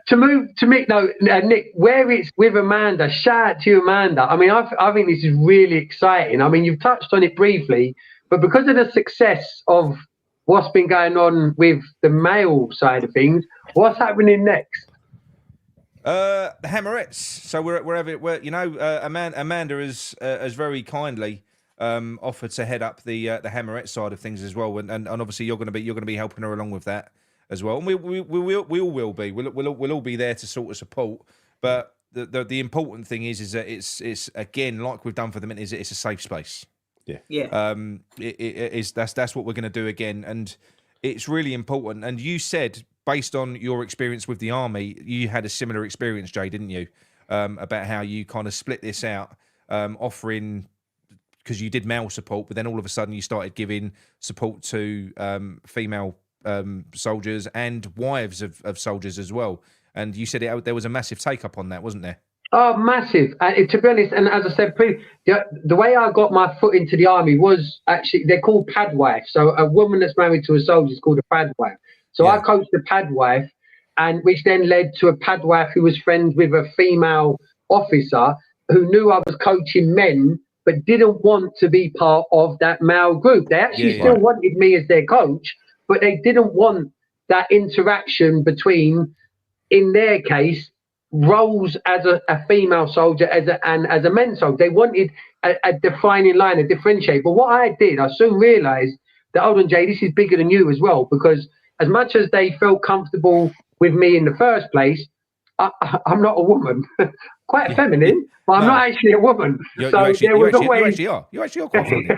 to move to Mick, Nick, where it's with Amanda, shout out to you, Amanda. I mean, I think this is really exciting. I mean, you've touched on it briefly, but because of the success of what's been going on with the male side of things, what's happening next? The Hammerettes. So we're you know, Amanda has very kindly offered to head up the Hammerette side of things as well, and obviously you're going to be helping her along with that as well, and we all will be. We'll all be there to sort of support. But the important thing is that it's again, like we've done for the minute, is it's a safe space. Yeah. It is that's what we're going to do again, and it's really important. And you said, based on your experience with the army, you had a similar experience, Jay, didn't you? About how you kind of split this out, offering, because you did male support, but then all of a sudden you started giving support to female soldiers and wives of soldiers as well. And you said there was a massive take up on that, wasn't there? Oh, massive. And to be honest, and as I said, the way I got my foot into the army was actually, they're called pad wife. So a woman that's married to a soldier is called a pad wife. So I coached a pad wife, and which then led to a pad wife who was friends with a female officer who knew I was coaching men, but didn't want to be part of that male group. They actually still wanted me as their coach, but they didn't want that interaction between, in their case, roles as a female soldier and as a men's soldier. They wanted a defining line, a differentiate. But what I did, I soon realised that, hold on, Jay, this is bigger than you as well, because as much as they felt comfortable with me in the first place, I'm not a woman. Quite feminine, but I'm not actually a woman. You actually are quite feminine.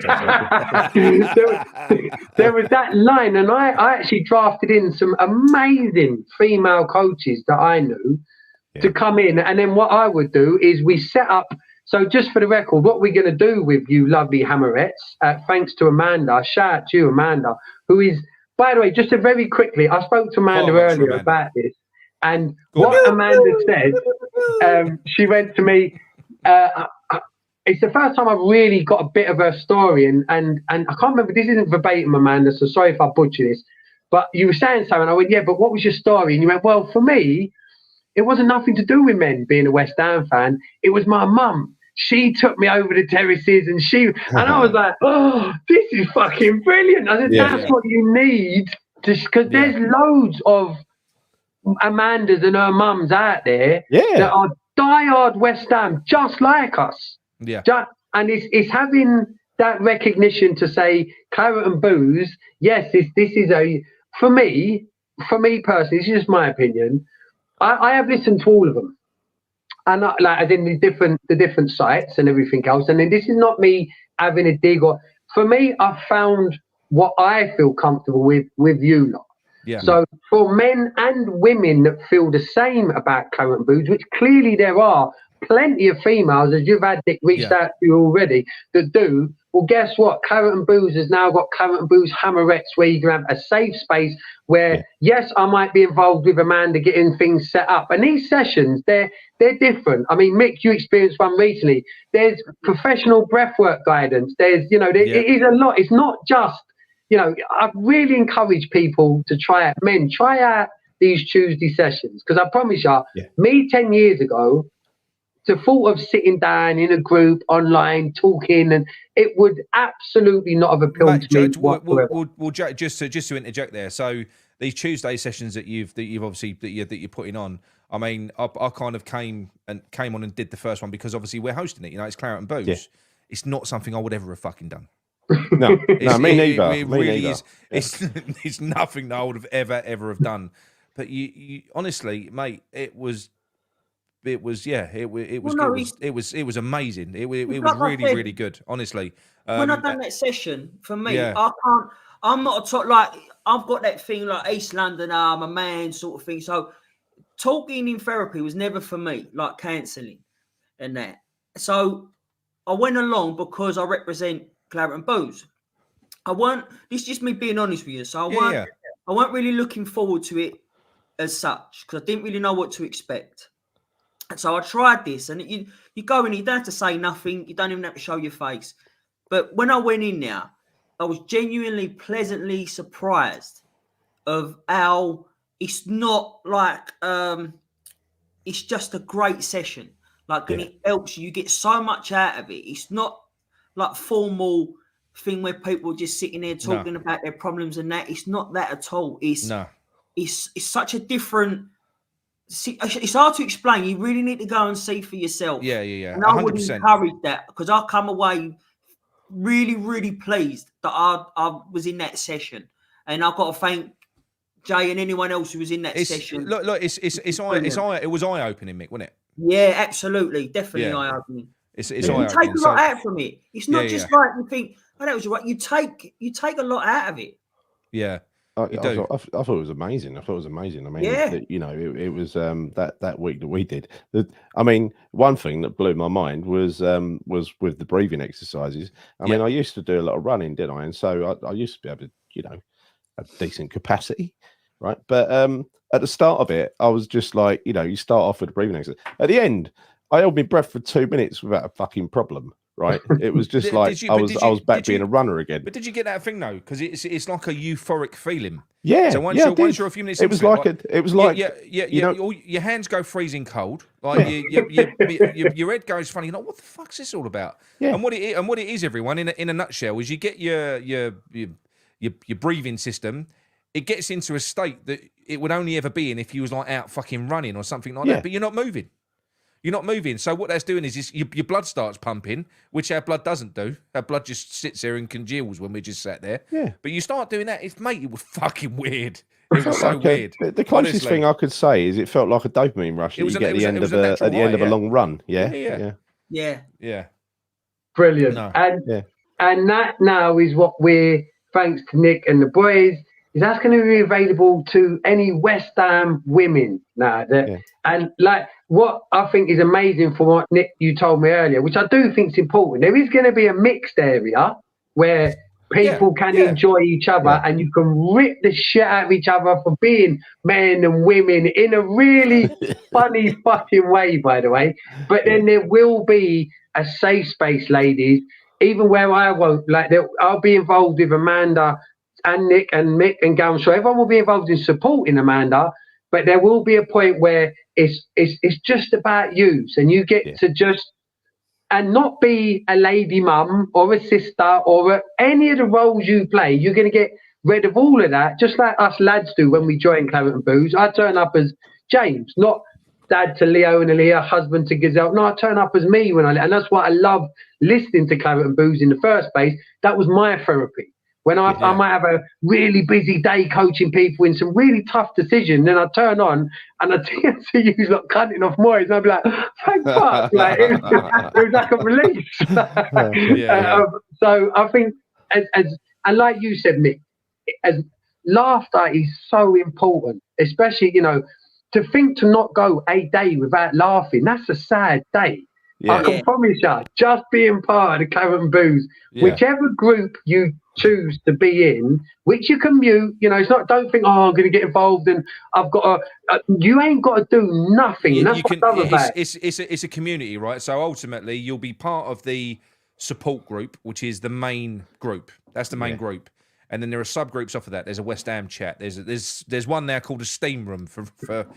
There was that line, and I actually drafted in some amazing female coaches that I knew to come in. And then what I would do is we set up, so just for the record, what we're going to do with you lovely Hammerettes, thanks to Amanda, shout out to you, Amanda, who is, by the way, just very quickly, I spoke to Amanda earlier about this, and what Amanda said, she went to me, it's the first time I've really got a bit of her story, and I can't remember, this isn't verbatim, Amanda, so sorry if I butcher this, but you were saying something, I went, yeah, but what was your story? And you went, well, for me, it wasn't nothing to do with men being a West Ham fan, it was my mum. She took me over the terraces, and I was like, oh, this is fucking brilliant. I said, that's what you need, because there's loads of Amandas and her mums out there that are diehard West Ham, just like us. And it's having that recognition to say, claret and booze, yes, this is for me personally, this is just my opinion, I have listened to all of them. And like, as in the different sites and everything else. And then this is not me having a dig, or for me, I've found what I feel comfortable with you lot. So for men and women that feel the same about claret and booze, which clearly there are plenty of females, as you've had Dick reached out to you already, that do. Well, guess what? Claret and Booze has now got Claret and Booze Hammerettes, where you can have a safe space where, yes, I might be involved with Amanda getting things set up. And these sessions, they're different. I mean, Mick, you experienced one recently. There's professional breathwork guidance. There's, it is a lot. It's not just, I've really encouraged people to try out these Tuesday sessions. Because I promise you, me 10 years ago, the thought of sitting down in a group online talking, and it would absolutely not have appealed to me whatsoever. Well, just to interject there, so these Tuesday sessions that you've obviously that you're putting on, I mean, I kind of came on and did the first one because obviously we're hosting it. It's Claret and Booze. It's not something I would ever have fucking done. No, me neither. It really is. It's nothing that I would have ever have done. But you honestly, mate, it was amazing. It was really good, honestly. When I've done that session, for me, I'm not a top, like, I've got that thing like East Londoner, I'm a man sort of thing. So talking in therapy was never for me, like counselling and that. So I went along because I represent Claret and Booze. This is just me being honest with you. So I weren't really looking forward to it as such, because I didn't really know what to expect. So I tried this, and you go in, you don't have to say nothing, you don't even have to show your face. But when I went in there, I was genuinely pleasantly surprised of how it's not like it's just a great session. Like, and it helps you. You get so much out of it. It's not like formal thing where people are just sitting there talking about their problems and that. It's not that at all. It's such a different. It's hard to explain. You really need to go and see for yourself. Yeah. And I would encourage that, because I come away really, really pleased that I was in that session, and I've got to thank Jay and anyone else who was in that session. Look, it was eye opening, Mick, wasn't it? Yeah, absolutely, definitely eye opening. It's you eye take opening. a lot out from it. It's not just like you think, oh, that was right. You take a lot out of it. Yeah. I thought it was amazing. I mean, it was that week that we did. I mean, one thing that blew my mind was with the breathing exercises. I mean, I used to do a lot of running, didn't I? And so I used to be able to, have decent capacity, right? But at the start of it, I was just like, you start off with the breathing exercise. At the end, I held my breath for 2 minutes without a fucking problem. Right, it was just I was back being a runner again. But did you get that thing though? Because it's like a euphoric feeling. Yeah. So once you're a few minutes, it was like your hands go freezing cold. Like your head goes funny. You're like, what the fuck's this all about? Yeah. And what it is, everyone, in a nutshell, is you get your breathing system. It gets into a state that it would only ever be in if you was like out fucking running or something like that. But you're not moving. You're not moving. So what that's doing is your blood starts pumping, which our blood doesn't do. Our blood just sits there and congeals when we just sat there. Yeah. But you start doing that, it was fucking weird. It was so weird. The closest thing I could say is it felt like a dopamine rush that you get at the end of a long run. Yeah. Brilliant. And that now is what we're, thanks to Nick and the boys, is that's going to be available to any West Ham women now. And like what I think is amazing for what Nick, you told me earlier, which I do think is important, there is going to be a mixed area where people can enjoy each other and you can rip the shit out of each other for being men and women in a really funny fucking way, by the way. But then there will be a safe space, ladies, even where I won't, I'll be involved with Amanda and Nick and Mick and Gal. So everyone will be involved in supporting Amanda, but there will be a point where it's just about you, and you get to just and not be a lady mum or a sister or any of the roles you play. You're going to get rid of all of that, just like us lads do when we join Claret and Booze. I turn up as James, not dad to Leo and Aaliyah, husband to Gazelle. No, I turn up as me and that's why I love listening to Claret and Booze in the first place. That was my therapy. When I might have a really busy day coaching people in some really tough decisions, then I turn on and I tend to use like cutting off Moyes, and I'd be like, thank fuck. Like, it was like a release. So I think, and like you said, Mick, as laughter is so important, especially, to think to not go a day without laughing, that's a sad day. I can promise you, just being part of the Claret and Booze, whichever group you choose to be in, which you can mute, it's not, don't think, I'm going to get involved and I've got to, you ain't got to do nothing. It's a community, right? So ultimately, you'll be part of the support group, which is the main group. That's the main group. And then there are subgroups off of that. There's a West Ham chat. There's one there called a steam room for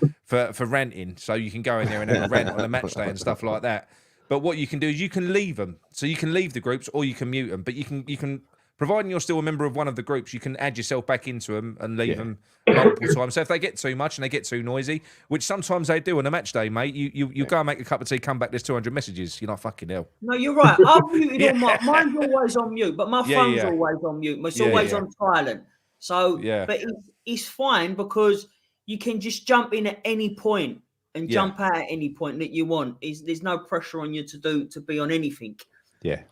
ranting. So you can go in there and have a rant on a match day and stuff like that. But what you can do is you can leave them. So you can leave the groups or you can mute them. But you can providing you're still a member of one of the groups, you can add yourself back into them and leave them multiple times. So if they get too much and they get too noisy, which sometimes they do on a match day, mate, you go and make a cup of tea, come back, there's 200 messages. You're not fucking hell. No, you're right. I've muted all mine's always on mute, but my phone's always on mute. It's always on silent. So, but it's fine because you can just jump in at any point and jump out at any point that you want. There's no pressure on you to be on anything. Yeah.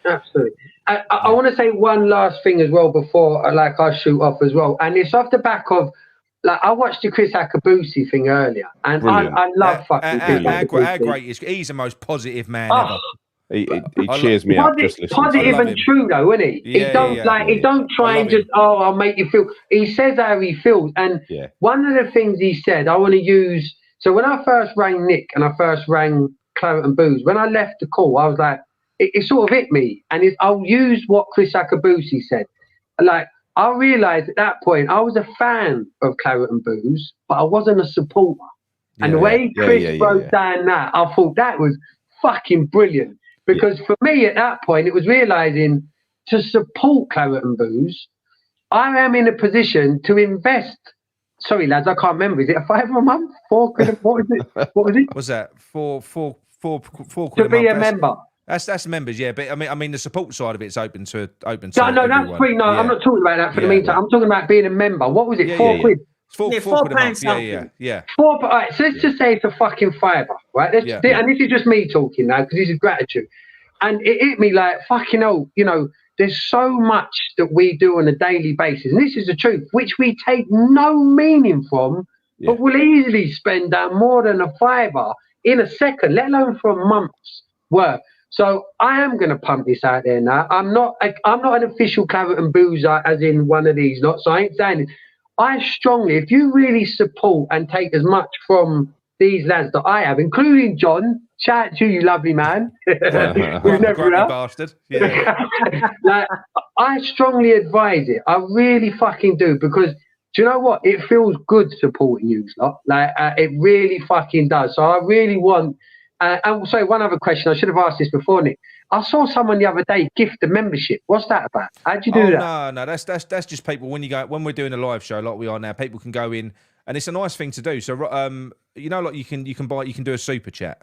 Absolutely. I want to say one last thing as well before I shoot off as well. And it's off the back of, I watched the Chris Akabusi thing earlier and I love fucking Chris. He's the most positive man ever. He cheers me up just listening. Positive and true though, isn't he? He don't try and just, I'll make you feel. He says how he feels. And one of the things he said, I want to use. So when I first rang Nick and I first rang Claret and Booze, when I left the call, I was like, it sort of hit me. And I'll use what Chris Akabusi said. Like, I realised at that point I was a fan of Claret and Booze, but I wasn't a supporter. And the way Chris broke down that, I thought that was fucking brilliant. Because for me at that point, it was realising to support Claret and Booze, I am in a position to invest. Sorry, lads, I can't remember. Is it a £5 a month? 4 quid? What was it? What was it? What's that? Four quid To be a month. a member. That's members, yeah. But I mean, the support side of it's open to. No, everyone. that's free. No, I'm not talking about that for the meantime. I'm talking about being a member. What was it? 4 quid. It's four quid a month. Yeah. All right, so let's just say it's a fucking £5, right? And this is just me talking now because this is gratitude. And it hit me like, fucking hell, you know, there's so much that we do on a daily basis. And this is the truth, which we take no meaning from, but we'll easily spend down more than a £5 in a second, let alone for a month's work. So I am going to pump this out there now. I'm not an official Claret and Boozer as in one of these lots. So I ain't saying it. I strongly, if you really support and take as much from these lads that I have, including John, shout out to you, lovely man. We've never bastard. Yeah. Like, I strongly advise it. I really fucking do, because do you know what? It feels good supporting you lot. Like it really fucking does. So I really want. And sorry, one other question. I should have asked this before, Nick. I saw someone the other day gift a membership. What's that about? How'd you do that? No, that's just people when we're doing a live show like we are now. People can go in, and it's a nice thing to do. So you know, like you can do a super chat.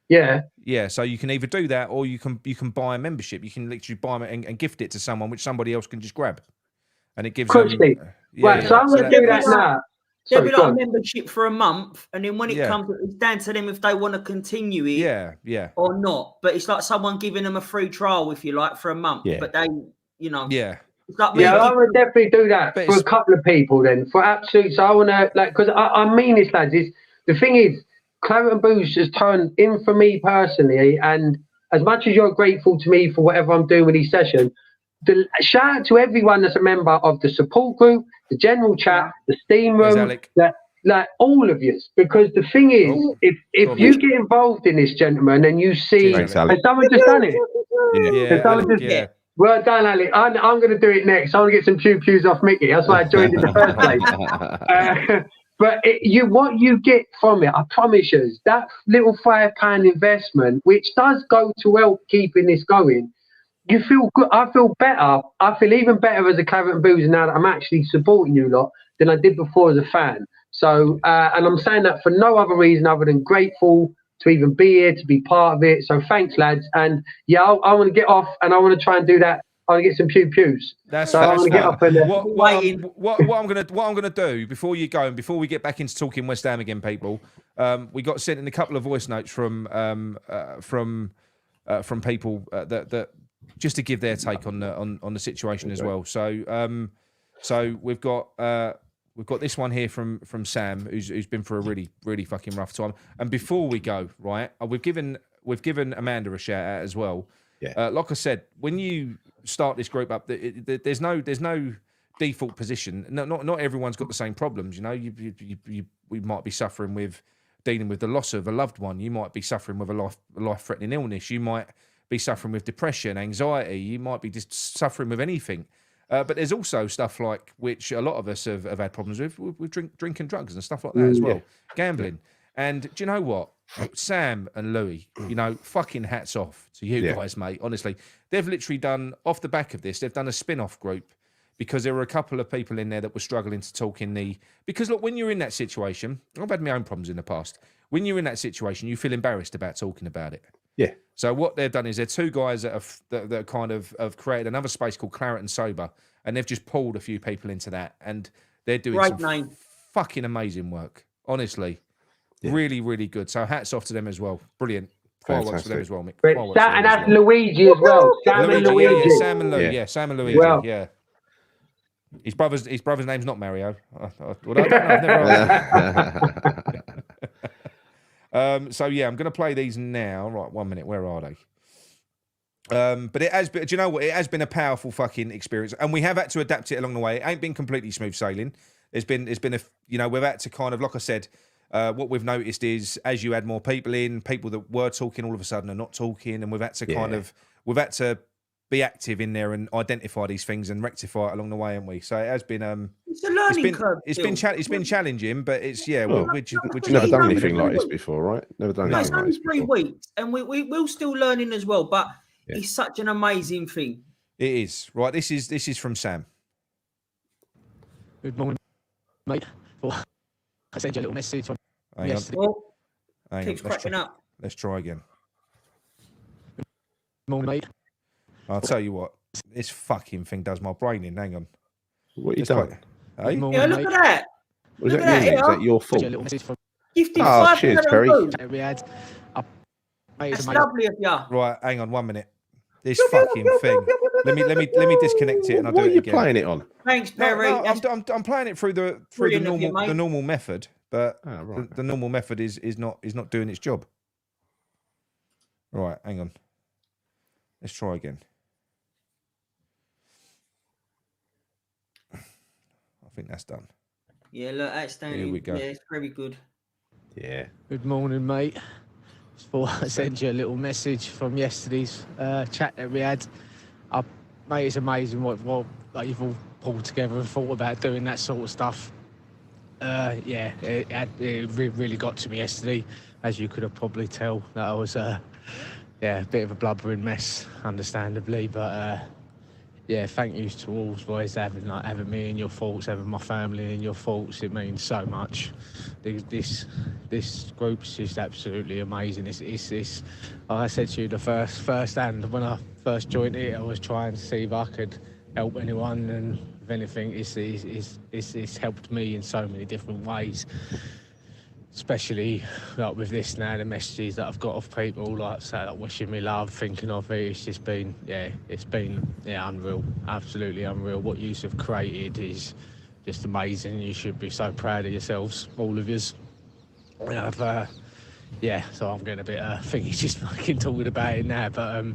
Yeah. So you can either do that, or you can buy a membership. You can literally buy them and gift it to someone, which somebody else can just grab, and it gives them. Right. So I'm going to do that now. There'll be like a membership for a month, and then when it comes, it's down to them if they want to continue it, or not. But it's like someone giving them a free trial, if you like, for a month. But they, you know, it's like I would definitely do that for a couple of people. Then for absolute, so I want to because I mean this, lads. The thing is, Claret and Booze has turned in for me personally, and as much as you're grateful to me for whatever I'm doing with these sessions. Shout out to everyone that's a member of the support group, the general chat, the steam room, like all of you. Because the thing is, if you get involved in this, gentlemen, and you see, has someone just done it? Well done, Alec. I'm going to do it next. I'm going to get some pews off Micky. That's why I joined in the first place. But what you get from it, I promise you, that little £5 investment, which does go to help keeping this going. You feel good. I feel better. I feel even better as a Claret and Boozer now that I'm actually supporting you lot than I did before as a fan. So, and I'm saying that for no other reason other than grateful to even be here, to be part of it. So thanks, lads. And I want to get off, and I want to try and do that. I want to get some pews. I'm going to get up and what I'm going to do before you go and before we get back into talking West Ham again, people. We got sent in a couple of voice notes from people that. Just to give their take on the situation as well. So we've got this one here from Sam, who's been through a really, really fucking rough time. And before we go, right, we've given Amanda a shout out as well. Like I said, when you start this group up, there's no default position. Not everyone's got the same problems. You know, we might be suffering with dealing with the loss of a loved one. You might be suffering with a life-threatening illness. You might be suffering with depression, anxiety. You might be just suffering with anything. But there's also stuff like, which a lot of us have had problems with drinking drugs and stuff like that as well. Gambling. And do you know what? Sam and Louis, you know, fucking hats off to you guys, mate. Honestly, they've literally done, off the back of this, they've done a spin-off group because there were a couple of people in there that were struggling to talk in the... Because look, when you're in that situation, I've had my own problems in the past. When you're in that situation, you feel embarrassed about talking about it. Yeah. So what they've done is they're two guys that kind of have created another space called Claret and Sober, and they've just pulled a few people into that, and they're doing some fucking amazing work. Honestly, really, really good. So hats off to them as well. Brilliant. Fireworks for them as well, Mick. And that's Luigi as well. Sam and Luigi. Yeah, Sam and Lou. Yeah, Sam and Luigi. Well, yeah. His brother's name's not Mario. I don't know. I've never So yeah, I'm going to play these now. Right, 1 minute. Where are they? But it has been. Do you know what? It has been a powerful fucking experience, and we have had to adapt it along the way. It ain't been completely smooth sailing. There's been a, you know, we've had to kind of, like I said, what we've noticed is as you add more people in, people that were talking all of a sudden are not talking, and we've had to kind of, we've had to be active in there and identify these things and rectify it along the way, haven't we? So it has been it's a learning curve. It's been challenging, but it's we're just Never done overcoming anything like this weeks. before, right? Never done It's anything like only this 3 before. weeks, and we're still learning as well. But Yeah. it's such an amazing thing. It is right. This is from Sam. Good morning, mate. Well, I sent you a little message from Hang on. yesterday. Well, Hang on. keeps cracking up. Let's try again. Good morning, mate. I'll tell you what. This fucking thing does my brain in. Hang on. What you Just done? wait. Good Hey? morning, Yeah, look mate. at that. Was Look that at you? that, Is that your Sent fault? you a little message from Gifted Oh, 5 cheers, minutes Kerry. ago. that we had. Mate, it's That's amazing. lovely of you. Right. Hang on. 1 minute. This fucking thing. Let me disconnect it and I'll do What are it you again. playing it on? Thanks, No, Perry. no, That's I'm playing it through the brilliant of you, mate. normal method, but Oh, right. the normal method is not doing its job. Right, hang on. Let's try again. I think that's done. Yeah, look, outstanding. Here we go. Yeah, it's very good. Yeah. Good morning, mate. Just thought I sent you a little message from yesterday's chat that we had. Mate, it's amazing what like you've all pulled together and thought about doing that sort of stuff. Yeah, it really got to me yesterday, as you could have probably tell that I was a bit of a blubbering mess, understandably, but yeah, thank you to all boys having me in your thoughts, having my family in your thoughts. It means so much. This group's just absolutely amazing. It's I said to you the first hand when I first joined it, I was trying to see if I could help anyone, and if anything, it's helped me in so many different ways. Especially like with this now, the messages that I've got off people like wishing me love, thinking of it. It's just been unreal, absolutely unreal. What you have created is just amazing. You should be so proud of yourselves, all of yous. So I'm getting a bit thingy just fucking talking about it now, but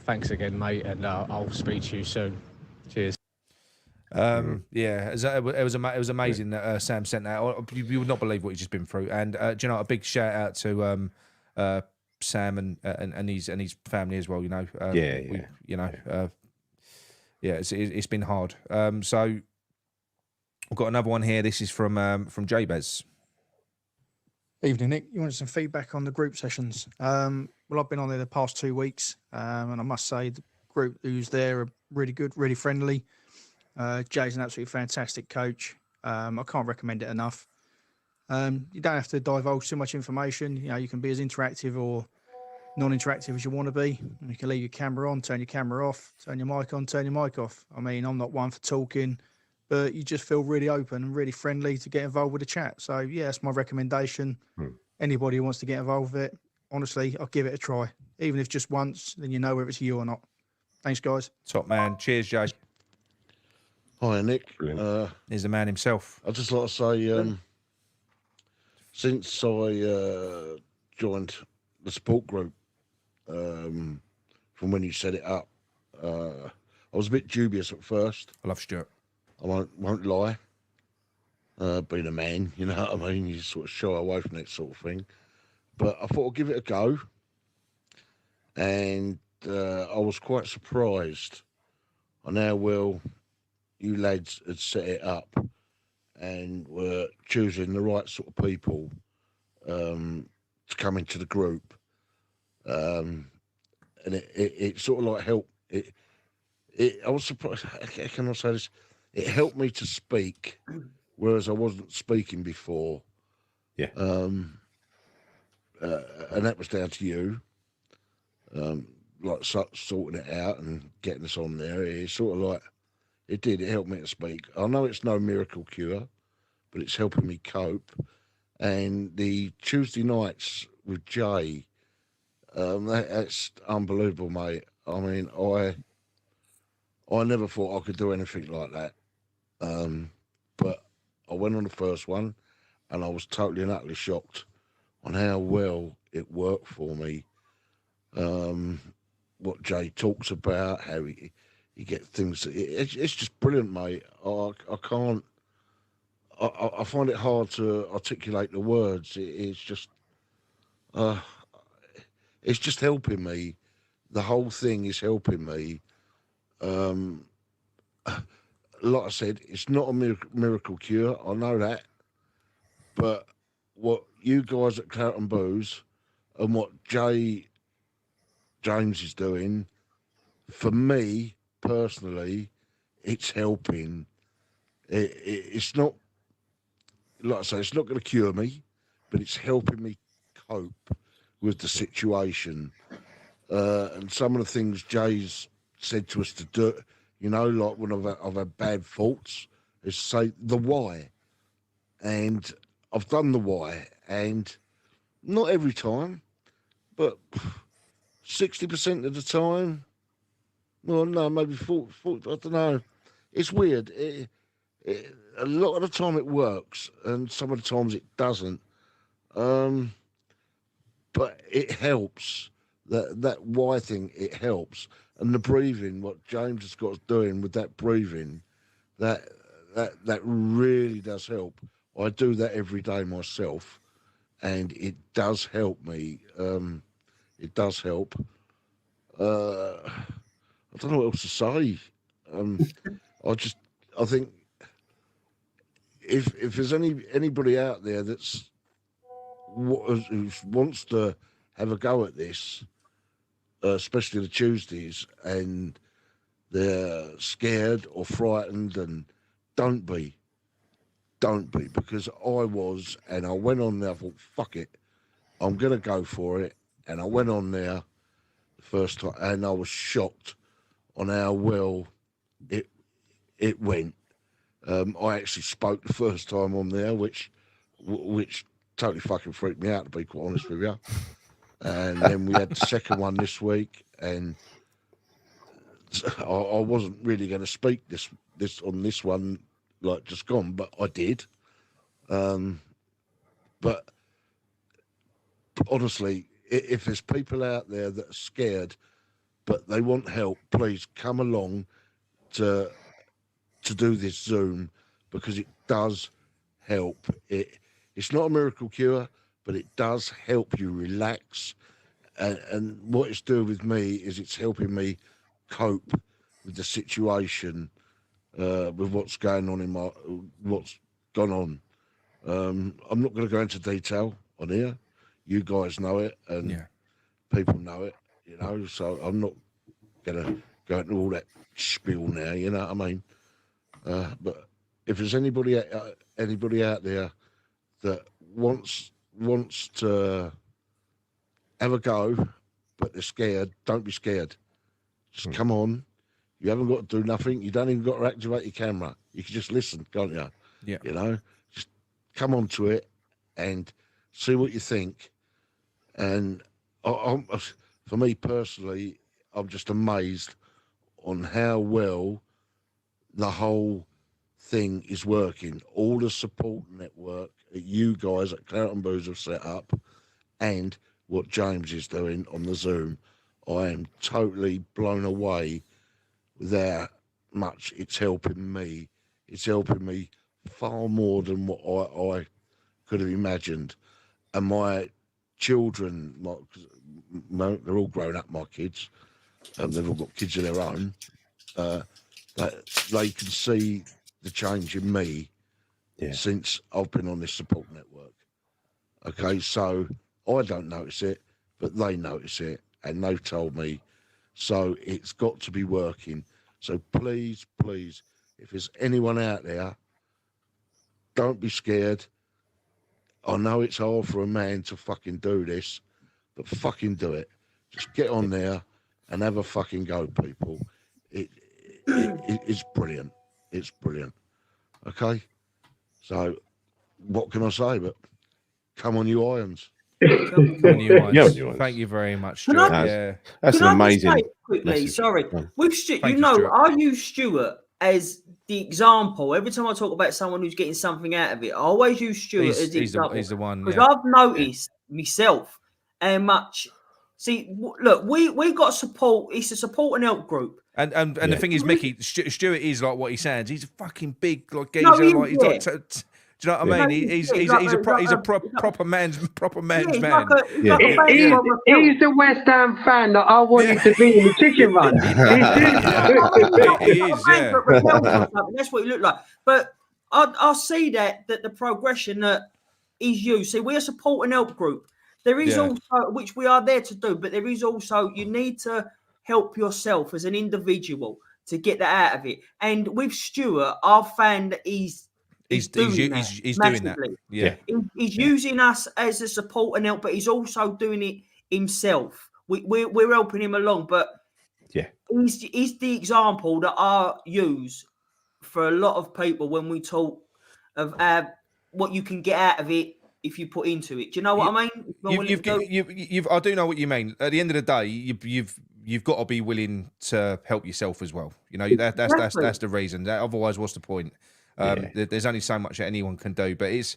thanks again, mate, and I'll speak to you soon. Cheers. Yeah, it was amazing that Sam sent that. You would not believe what he's just been through. And do you know, a big shout out to Sam and his family as well. You know, it's been hard. So I've got another one here. This is from Jabez. Evening, Nick. You wanted some feedback on the group sessions. Well, I've been on there the past 2 weeks, and I must say the group who's there are really good, really friendly. Jay's an absolutely fantastic coach. I can't recommend it enough. You don't have to divulge too much information. You know, you can be as interactive or non-interactive as you want to be. And you can leave your camera on, turn your camera off, turn your mic on, turn your mic off. I mean, I'm not one for talking, but you just feel really open and really friendly to get involved with the chat. So, yeah, that's my recommendation. Anybody who wants to get involved with it, honestly, I'll give it a try. Even if just once, then you know whether it's you or not. Thanks, guys. Top man. Cheers, Jay. Hi, Nick. Here's the man himself. I'd just like to say, since I joined the support group, from when you set it up, I was a bit dubious at first. I love Stuart. I won't lie. Being a man, you know what I mean? You sort of shy away from that sort of thing. But I thought I'd give it a go. And I was quite surprised on how well you lads had set it up and were choosing the right sort of people to come into the group. And it sort of like helped. I was surprised. How can I say this? It helped me to speak, whereas I wasn't speaking before. Yeah. And that was down to you. Like sorting it out and getting us on there. It's sort of like, it helped me to speak. I know it's no miracle cure, but it's helping me cope. And the Tuesday nights with Jay, that's unbelievable, mate. I mean, I never thought I could do anything like that. But I went on the first one and I was totally and utterly shocked on how well it worked for me. What Jay talks about, how he get things. It's just brilliant, mate. I find it hard to articulate the words. It's just helping me the whole thing is helping me. Like I said, it's not a miracle cure. I know that, but what you guys at Clout and Booze and what James is doing, for me personally, it's helping. It's not, like I say, it's not going to cure me, but it's helping me cope with the situation. And some of the things Jay's said to us to do, you know, like when I've had bad thoughts, is say the why. And I've done the why, and not every time, but 60% of the time, well, no, maybe 40, I don't know. It's weird. A lot of the time it works, and some of the times it doesn't. But it helps. That why thing, it helps. And the breathing, what James has got us doing with that breathing, that really does help. I do that every day myself, and it does help me. It does help. I don't know what else to say. I think if there's anybody out there that's who wants to have a go at this, especially the Tuesdays, and they're scared or frightened, and don't be, because I was, and I went on there, I thought, fuck it, I'm going to go for it, and I went on there the first time, and I was shocked on how well it went. I actually spoke the first time on there, which totally fucking freaked me out, to be quite honest with you. And then we had the second one this week, and I wasn't really going to speak this on this one, like just gone, but I did. But honestly, if there's people out there that are scared but they want help, please come along to do this Zoom, because it does help. It's not a miracle cure, but it does help you relax. And what it's doing with me is it's helping me cope with the situation, with what's going on what's gone on. I'm not going to go into detail on here. You guys know it, and people know it, you know, so I'm not going to go into all that spiel now, you know what I mean? But if there's anybody out there that wants to have a go, but they're scared, don't be scared. Just come on. You haven't got to do nothing. You don't even got to activate your camera. You can just listen, can't you? Yeah. You know, just come on to it and see what you think. And for me personally, I'm just amazed on how well the whole thing is working. All the support network that you guys at Clout and Booze have set up, and what James is doing on the Zoom, I am totally blown away with how much it's helping me. It's helping me far more than what I could have imagined. And my children, they're all grown up, my kids, and they've all got kids of their own, that they can see the change in me since I've been on this support network. Okay, so I don't notice it, but they notice it, and they've told me. So it's got to be working. So please, if there's anyone out there, don't be scared. I know it's hard for a man to fucking do this, but fucking do it. Just get on there and have a fucking go, people. It's brilliant. It's brilliant. Okay? So what can I say but come on, you irons. Thank you very much, Stuart. That's an amazing quickly, message. sorry. With Stuart, Thank you, Stuart. I use Stuart as the example. Every time I talk about someone who's getting something out of it, I always use Stuart as the example. He's the one. Because I've noticed myself how much. See, look, we got support. It's a support and help group. And the thing is, Micky, Stuart is like what he sounds. He's a fucking big like geezer. No, he's like Do you know what I mean? He's a proper man's he's man. Like a baseball He's the West Ham fan that I wanted to be in the chicken run. He is, yeah. That's what he looked like. But I see that the progression that he's used. See, we're a support and help group. There is also, which we are there to do, but there is also, you need to help yourself as an individual to get that out of it. And with Stuart, I've found that he's doing that. Yeah. He's using us as a support and help, but he's also doing it himself. We're helping him along, but he's the example that I use for a lot of people when we talk of what you can get out of it if you put into it. Do you know what I mean? I do know what you mean. At the end of the day, you've got to be willing to help yourself as well. You know, that's the reason. Otherwise, what's the point? There's only so much that anyone can do. But it's,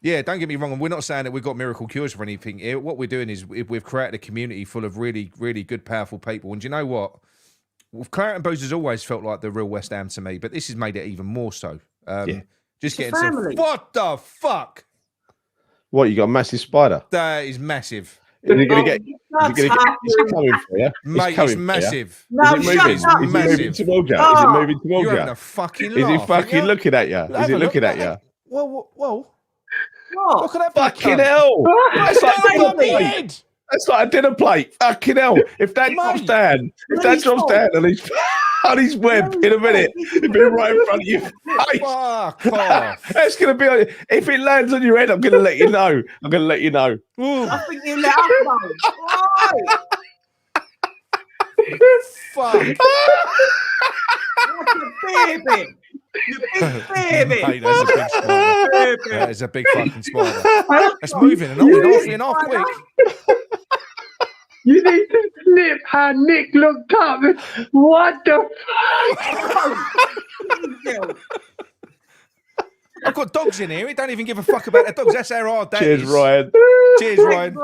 don't get me wrong. And we're not saying that we've got miracle cures for anything. What we're doing is we've created a community full of really, really good, powerful people. And do you know what? Claret and Booze has always felt like the real West Ham to me, but this has made it even more so. Just getting some. What the fuck? What, you got a massive spider? That is massive. Is he going to get? It's coming for you, mate. It's massive. No, is it moving? Is it moving towards you? Is it moving towards you? You're having a fucking laugh. Is he fucking looking at you? Is he looking at you? Whoa. What? Look at that fucking hell! That's like a dinner plate. That's like a dinner plate. Fucking hell! If that drops down, on his web in a minute, it'll be right in front of you. Fuck off. That's going to be on. If it lands on your head, I'm going to let you know. I think you let us know. Fuck. That's a baby. You big baby. Mate, that's a big spider. That is a big fucking spider. That's moving and off quick. You need to snip how Nick looked up. What the fuck? I've got dogs in here. He don't even give a fuck about the dogs. That's how hard that is. Ryan. Cheers, Ryan.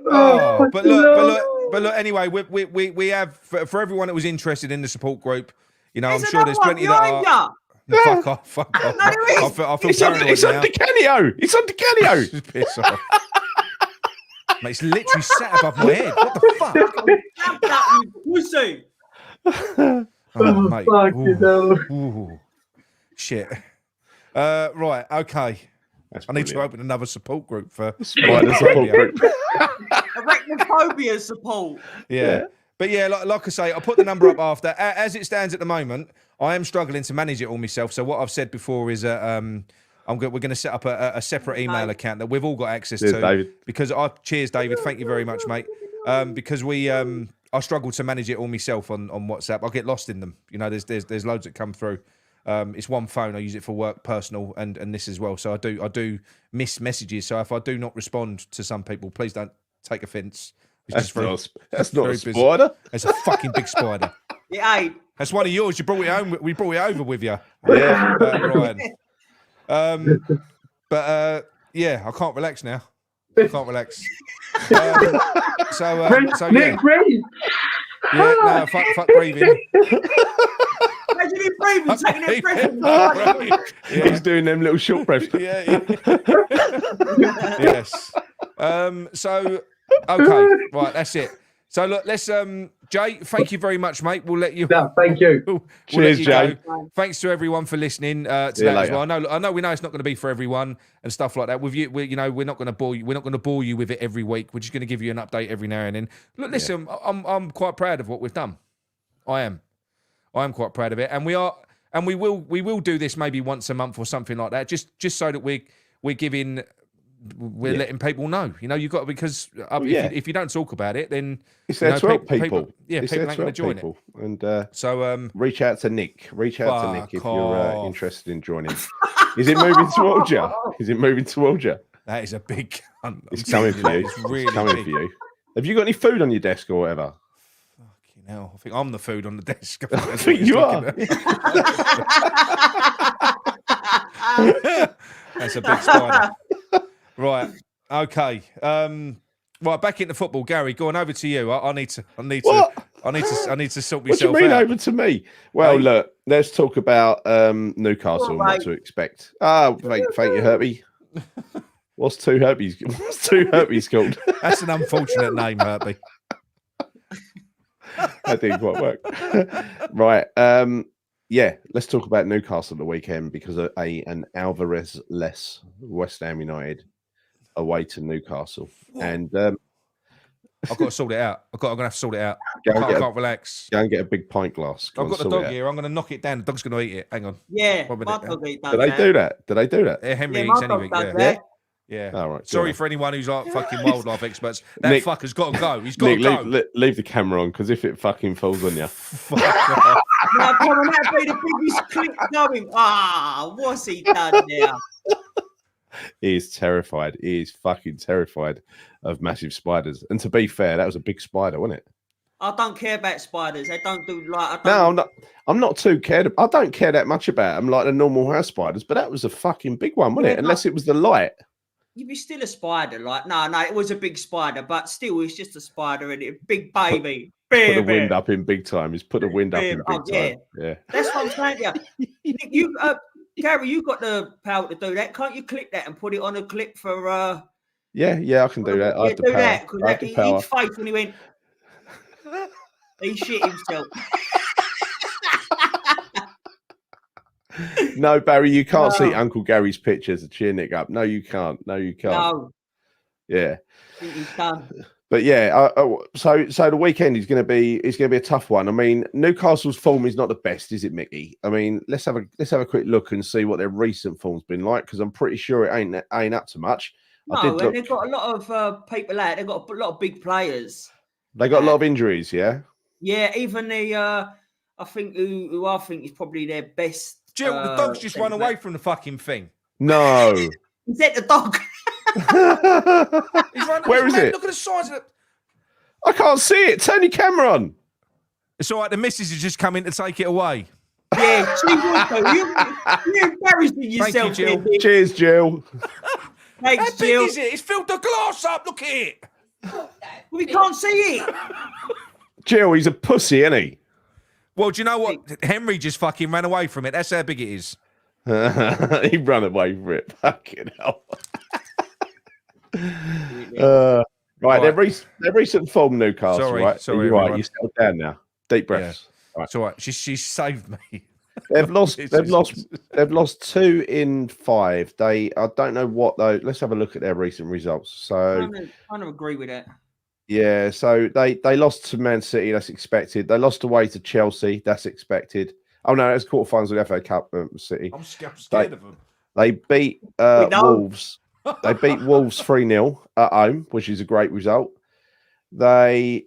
But look. Anyway, we have for everyone that was interested in the support group. You know, I'm sure there's plenty that are. Fuck off. I feel paranoid now. It's on DeCanio. Piss off. Mate, it's literally sat above my head. What the fuck? Pussy. Oh, mate. Fuck shit. Right, okay. I need to open another support group for Spider support group. Arachnophobia support. Yeah. But like I say, I'll put the number up after. As it stands at the moment, I am struggling to manage it all myself. So what I've said before is that we're going to set up a separate email account that we've all got access to. David. Because cheers, David. Thank you very much, mate. Because I struggle to manage it all myself on WhatsApp. I get lost in them. You know, there's loads that come through. It's one phone. I use it for work, personal, and this as well. So I do miss messages. So if I do not respond to some people, please don't take offence. That's not a spider. It's a fucking big spider. Yeah, that's one of yours. You brought it home. We brought it over with you. Yeah, Ryan. Yeah, I can't relax now. I can't relax. Nick, breathe. Yeah, no, fuck breathing. Imagine him breathing, taking that breath. Yeah. He's doing them little short breaths. Yeah. Yes. Okay, right, that's it. So look, let's Jay, thank you very much, mate. We'll let you. No, thank you. Cheers, Jay. Go. Thanks to everyone for listening to that as well. I know we know it's not going to be for everyone and stuff like that. With you, we're not going to bore you. We're not going to bore you with it every week. We're just going to give you an update every now and then. Look, listen, I'm quite proud of what we've done. I am quite proud of it, and we will do this maybe once a month or something like that. Just so that we're giving. We're letting people know, you've got, because if you don't talk about it, then it's there to help people. People ain't going to join it. And so reach out to Nick. If you're interested in joining. Is it moving towards you? That is a big. It's coming for you. It's really coming big. for you. Have you got any food on your desk or whatever? Fucking hell! I think I'm the food on the desk. I think you are. That's a big spider. Right. Okay. Right. Back into football, Gary. Go on over to you. I need to. What? I need to sort What do you myself mean out. over to me? Well, Hey. look, let's talk about Newcastle and what right. to expect. Ah, thank you, Herbie. What's two herpes? What's two herpes called? That's an unfortunate name, Herbie. That didn't quite work. Right. Yeah, let's talk about Newcastle the weekend because an Alvarez-less West Ham United away to Newcastle. And I've got to sort it out. I'm going to have to sort it out. Go I and can't relax. go and get a big pint glass. Go I've and got the sort dog it here. I'm going to knock it down. The dog's going to eat it. Hang on. Yeah, 1 my minute. dog eat out. Did they do that? Did they do that? Henry Yeah, eats my dog anything. does Yeah. that. Yeah. All right. Sorry for anyone who's like fucking wildlife experts. That Nick- fucker's got to go. He's got Nick, to go. leave the camera on because if it fucking falls on you, Fuck off. No, come on, that'd be the biggest clip going. Ah, what's he done there? he is terrified. He is fucking terrified of massive spiders. And to be fair, that was a big spider, wasn't it? I don't care about spiders. They don't do like. I No, don't, I'm not too cared. I don't care that much about them, like the normal house spiders. But that was a fucking big one, wasn't Yeah, it? Unless it was the light. You'd be still a spider. Like, no, it was a big spider, but still, it's just a spider and it big baby. Put the wind up in big time. He's put the wind up in big Oh, time. Yeah. That's what I'm saying. Yeah, you, Gary, you got the power to do that. Can't you click that and put it on a clip for? Yeah, I can do that. I have the do power. that because I have the power. his face when he went, he shit himself. No, Barry, you can't see Uncle Gary's pictures to cheer Nick up. No, you can't. No, you can't. No, Yeah. I think he's done. But yeah, so the weekend is going to be a tough one. I mean, Newcastle's form is not the best, is it, Micky? I mean, let's have a quick look and see what their recent form's been like because I'm pretty sure it ain't up to much. No, and they've got a lot of people out. They've got a lot of big players. They got a lot of injuries, yeah. Yeah, even the I think who I think is probably their best. Jill, the dog's just run away from the fucking thing. No. Is that the dog? Where is it? Look at the size of it. I can't see it. Turn your camera on. It's all right. The missus is just coming to take it away. Yeah, she would though. You're embarrassing yourself. Jill. Here. Cheers, Jill. Thanks, How big Jill. is it? It's filled the glass up. Look at it. We can't see it. Jill, he's a pussy, isn't he? Well, do you know what? Henry just fucking ran away from it. That's how big it is. He ran away for it. Fucking hell. Right, their recent form, Newcastle. Sorry, right? sorry, You're right. everyone. You settle down now. Deep breaths. Right. It's all right. She saved me. They've lost 2 in 5. I don't know what though. Let's have a look at their recent results. So I kind of agree with that. yeah, so they lost to Man City. That's expected. They lost away to Chelsea. That's expected. Oh no, it's quarterfinals of the FA Cup. City. I'm scared of them. They beat Wolves. They beat Wolves 3-0 at home, which is a great result. They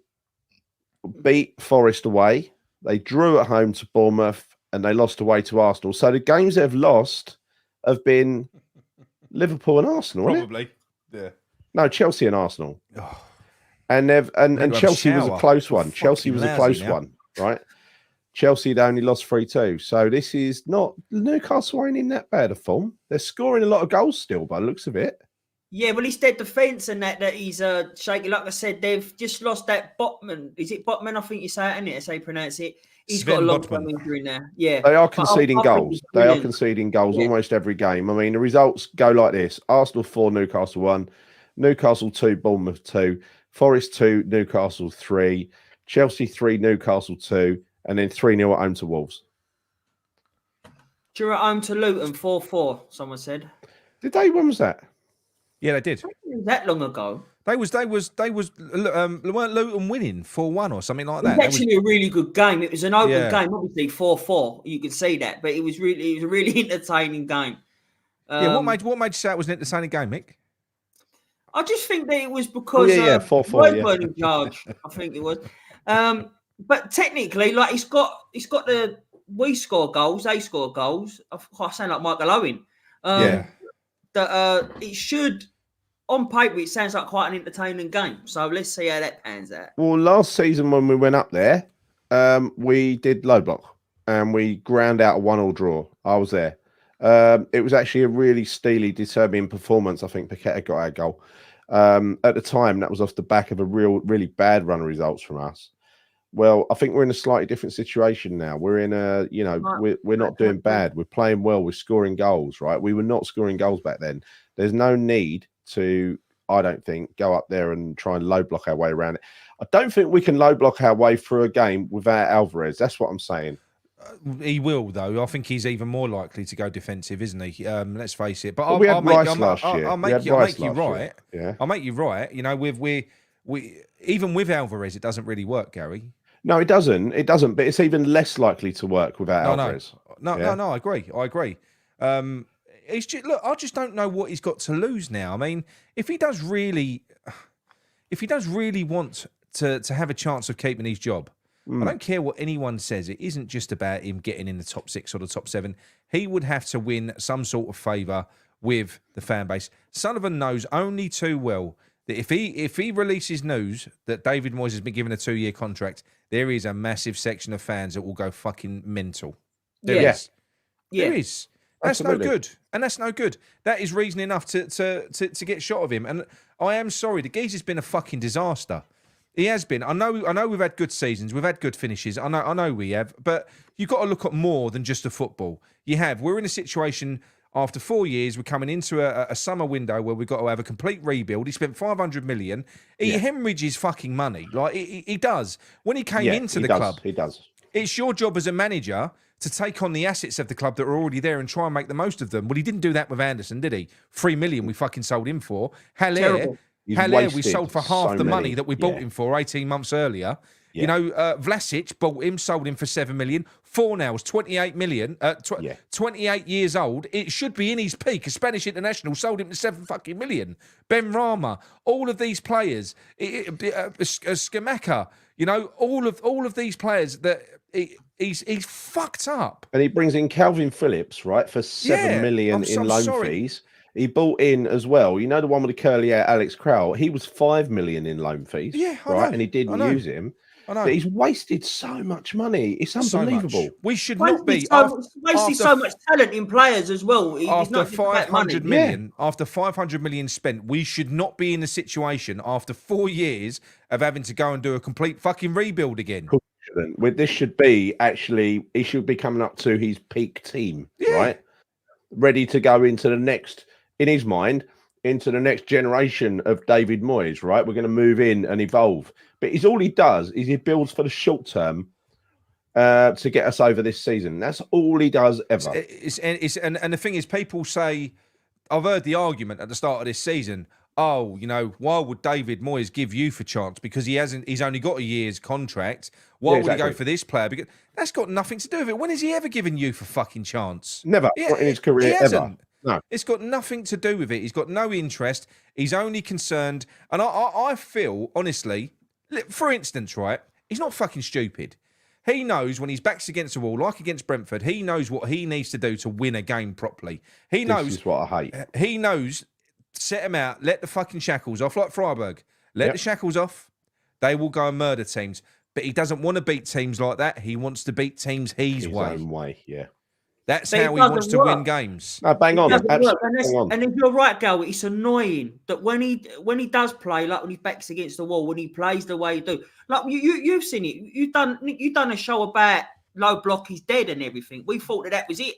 beat Forest away. They drew at home to Bournemouth, and they lost away to Arsenal. So the games they've lost have been Liverpool and Arsenal, Probably. Yeah. No, Chelsea and Arsenal. Oh. And Chelsea was a close one. Chelsea was a close now. one, right? Chelsea had only lost 3-2. So this is not Newcastle ain't in that bad a form. They're scoring a lot of goals still by the looks of it. Yeah, well, it's their defence and that he's shaky. Like I said, they've just lost that Botman. Is it Botman? I think you say it, isn't it? That's how you pronounce it. He's Sven got a long Botman. time injury now. Yeah. They are But conceding I think goals. he's They are brilliant. conceding goals Yeah. almost every game. I mean, the results go like this. Arsenal 4, Newcastle 1. Newcastle 2, Bournemouth 2. Forest 2, Newcastle 3. Chelsea 3, Newcastle 2. And then 3-0 at home to Wolves. Drew at home to Luton 4-4, someone said. Did they? When was that? Yeah, they did. That long ago. They weren't Luton winning 4-1 or something like It was that. actually a really good game. It was an open Yeah. game, obviously 4-4. You could see that, but it was a really entertaining game. What made you say it was an entertaining game, Mick? I just think that it was because 4-4, Lloyd yeah. weren't in charge. I think it was. But technically, like we score goals, they score goals. I sound like Michael Owen. Yeah. That it should, on paper, it sounds like quite an entertaining game. So let's see how that pans out. Well, last season when we went up there, we did low block and we ground out a 1-1 draw. I was there. It was actually a really steely, determined performance. I think Paqueta got our goal. At the time, that was off the back of a really bad run of results from us. Well, I think we're in a slightly different situation now. We're in a, we're not doing bad. We're playing well. We're scoring goals, right? We were not scoring goals back then. There's no need to, I don't think, go up there and try and low block our way around it. I don't think we can low block our way through a game without Alvarez. That's what I'm saying. He will, though. I think he's even more likely to go defensive, isn't he? Let's face it. But Well, I'll make you right. Yeah, I'll make you right. We even with Alvarez, it doesn't really work, Gary. No, it doesn't. It doesn't. But it's even less likely to work without Alvarez. No. I agree. It's just, look, I just don't know what he's got to lose now. I mean, if he does really want to have a chance of keeping his job, I don't care what anyone says. It isn't just about him getting in the top 6 or the top 7. He would have to win some sort of favour with the fan base. Sullivan knows only too well that if he releases news that David Moyes has been given a 2-year contract, there is a massive section of fans that will go fucking mental. There is. That's Absolutely. no good. And that's no good. That is reason enough to get shot of him. And I am sorry, the geezer's been a fucking disaster. He has been. I know we've had good seasons, we've had good finishes. I know we have, but you've got to look at more than just the football. We're in a situation after 4 years, we're coming into a summer window where we've got to have a complete rebuild. He spent 500 million. He hemorrhages fucking money. Like he does. When he came into the club, he does. It's your job as a manager to take on the assets of the club that are already there and try and make the most of them. Well, he didn't do that with Anderson, did he? 3 million we fucking sold him for. Haller we sold for half the money that we bought him for 18 months earlier. Yeah. Vlasic bought him, sold him for 7 million. Fornals, 28 million, 28 years old. It should be in his peak. A Spanish international sold him to 7 fucking million. Ben Rama, all of these players, Skamaka, all of these players that he's fucked up. And he brings in Calvin Phillips, right, for 7 million in loan fees. He bought in as well. The one with the curly hair, Alex Crowell. He was 5 million in loan fees. Yeah, and he didn't use him. I know. But he's wasted so much money. It's unbelievable. We should not be wasted so much talent in players as well. After 500 million, after 500 million spent, we should not be in the situation after 4 years of having to go and do a complete fucking rebuild again. This should be he should be coming up to his peak team, right? Ready to go into the next, in his mind, into the next generation of David Moyes, right? We're going to move in and evolve. But all he does is he builds for the short term to get us over this season. That's all he does ever. And the thing is, people say, I've heard the argument at the start of this season, why would David Moyes give you for chance? Because he's only got a year's contract. Why would he go for this player? Because that's got nothing to do with it. When has he ever given you for fucking chance? Never. Not in his career, ever. No. It's got nothing to do with it. He's got no interest. He's only concerned. And I feel, honestly, for instance, right, he's not fucking stupid. He knows when his back's against the wall, like against Brentford, he knows what he needs to do to win a game properly. This is what I hate. He knows, set him out, let the fucking shackles off, like Freiburg. Let the shackles off. They will go and murder teams. But he doesn't want to beat teams like that. He wants to beat teams his way. Own way, yeah. That's how he wants to win games. No, bang on. And if you're right, Gal, it's annoying that when he does play, like when his back's against the wall, when he plays the way he do, like you've seen it. You've done a show about low block is dead and everything. We thought that was it.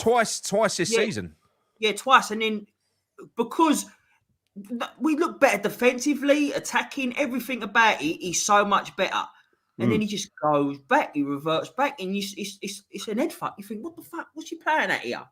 Twice this season. Yeah, twice, and then because we look better defensively, attacking, everything about it is so much better. And then he just goes back, he reverts back, and it's an head fuck. You think, what the fuck? What's he playing at here?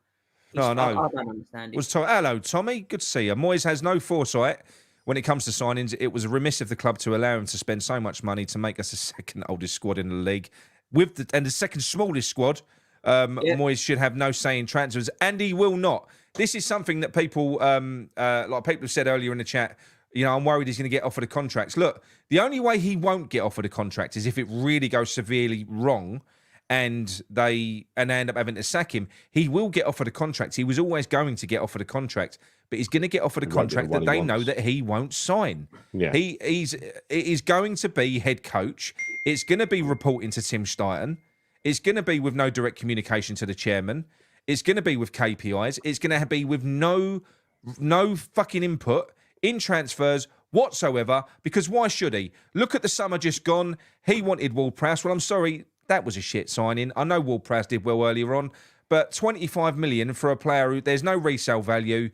No. I don't understand it. Hello, Tommy. Good to see you. Moyes has no foresight when it comes to signings. It was remiss of the club to allow him to spend so much money to make us the second oldest squad in the league. And the second smallest squad. Moyes should have no say in transfers, and he will not. This is something that people, like people have said earlier in the chat, I'm worried he's going to get offered a contract. Look, the only way he won't get offered a contract is if it really goes severely wrong and they end up having to sack him. He will get offered a contract. He was always going to get offered a contract, but he's going to get offered a contract that they know that he won't sign. Yeah. It is going to be head coach. It's going to be reporting to Tim Steiten. It's going to be with no direct communication to the chairman. It's going to be with KPIs. It's going to be with no fucking input in transfers whatsoever, because why should he? Look at the summer just gone. He wanted Ward-Prowse. Well, I'm sorry, that was a shit signing. I know Ward-Prowse did well earlier on, but 25 million for a player who there's no resale value.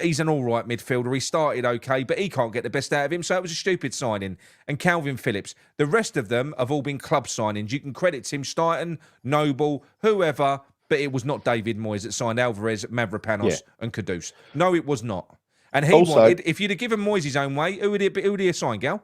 He's an all right midfielder. He started okay, but he can't get the best out of him, so it was a stupid signing. And Calvin Phillips. The rest of them have all been club signings. You can credit Tim Stuyton, Noble, whoever, but it was not David Moyes that signed Alvarez, Mavropanos and Kudus. No, it was not. And he Also, wanted, if you'd have given Moyes his own way, who would he have signed, Gal?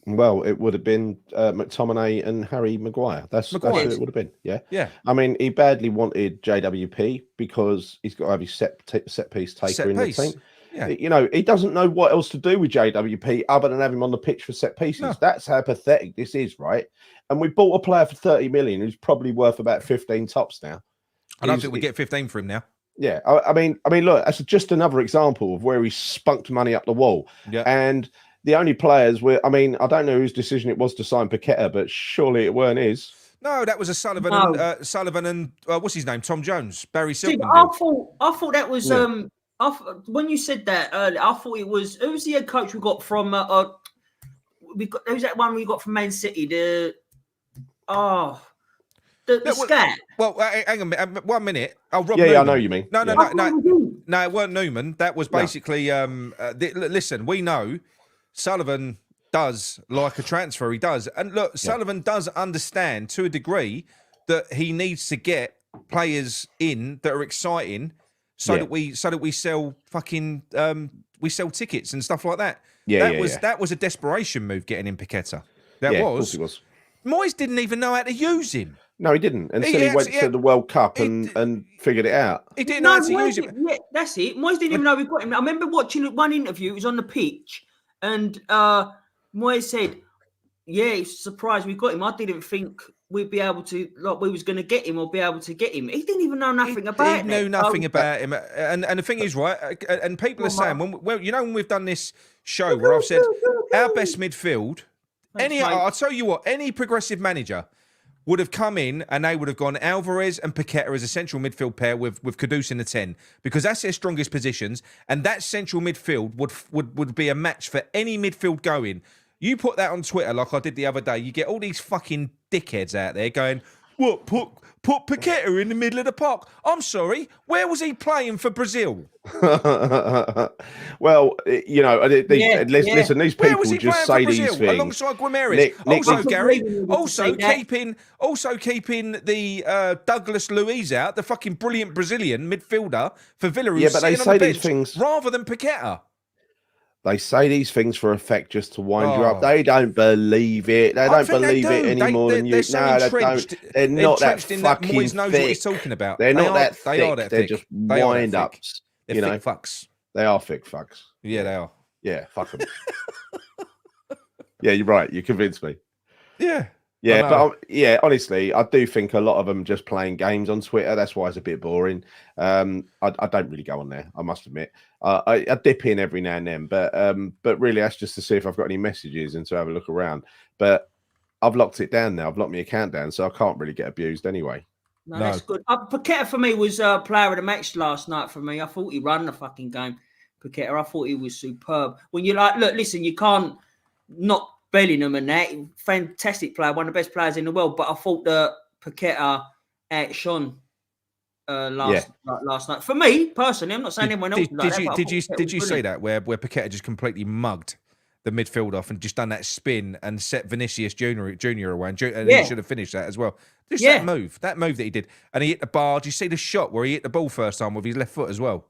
Well, it would have been McTominay and Harry Maguire. That's who it would have been. Yeah. Yeah. I mean, he badly wanted JWP because he's got to have his set piece taker in the team. Yeah. You know, he doesn't know what else to do with JWP other than have him on the pitch for set pieces. No. That's how pathetic this is, right? And we bought a player for 30 million who's probably worth about 15 tops now. I don't think we get 15 for him now. Yeah. I mean, look, that's just another example of where he spunked money up the wall. Yeah. And the only players were, I mean, I don't know whose decision it was to sign Paqueta, but surely it weren't his. No, that was a Sullivan and what's his name? Tom Jones, Barry See, Silkman. I thought that was when you said that earlier, I thought it was who was the head coach we got from who's that one we got from Man City? The scat. Well, hang on 1 minute. Oh, Rob Yeah, Newman. I know you mean. No, it weren't Newman. That was basically. Listen, we know Sullivan does like a transfer. He does, and look, Sullivan does understand to a degree that he needs to get players in that are exciting, so that we sell fucking we sell tickets and stuff like that. That was a desperation move getting in Paqueta. That Of course it was. Moyes didn't even know how to use him. No, he didn't until he went to the World Cup and figured it out. He didn't know how to use him. Yeah, that's it. Moyes didn't even know we got him. I remember watching one interview. He was on the pitch, and Moyes said, "Yeah, it's a surprise we got him. I didn't think we'd be able to, like, we was going to get him or be able to get him." He didn't even know nothing about it. He knew nothing about him. And the thing is, right, and people are saying, when we've done this show where I've said our best midfield, I'll tell you what, any progressive manager would have come in and they would have gone Alvarez and Paqueta as a central midfield pair with Kudus in the 10, because that's their strongest positions, and that central midfield would be a match for any midfield going. You put that on Twitter like I did the other day, you get all these fucking dickheads out there going, "What, put Paqueta in the middle of the park?" I'm sorry, where was he playing for Brazil? Well, you know, listen, these people just say these things alongside Guimaraes. Also keeping the Douglas Luiz out, the fucking brilliant Brazilian midfielder for Villa, who's but they sitting say on the these bench things rather than Paqueta. They say these things for effect, just to wind you up. They don't believe it. They don't believe it any more than you. No, they don't. They're not that fucking Moyes knows what he's talking about. They're not that thick. They are that thick. They're just wind-ups. They're thick fucks. They are thick fucks. Yeah, they are. Yeah, fuck them. Yeah, you're right. You convinced me. Yeah. Yeah, but honestly, I do think a lot of them just playing games on Twitter. That's why it's a bit boring. I don't really go on there, I must admit. I dip in every now and then, but really that's just to see if I've got any messages and to have a look around. But I've locked it down now. I've locked my account down, so I can't really get abused anyway. No, that's good. Paqueta for me was player of the match last night for me. I thought he ran the fucking game. Paqueta, I thought he was superb. When you listen, you can't not Bellingham and that, fantastic player, one of the best players in the world. But I thought that Paqueta outshone last night. For me personally, I'm not saying anyone else. Did you see that where Paqueta just completely mugged the midfield off and just done that spin and set Vinicius Junior away, and he should have finished that as well. Just that move that he did, and he hit the bar. Did you see the shot where he hit the ball first time with his left foot as well?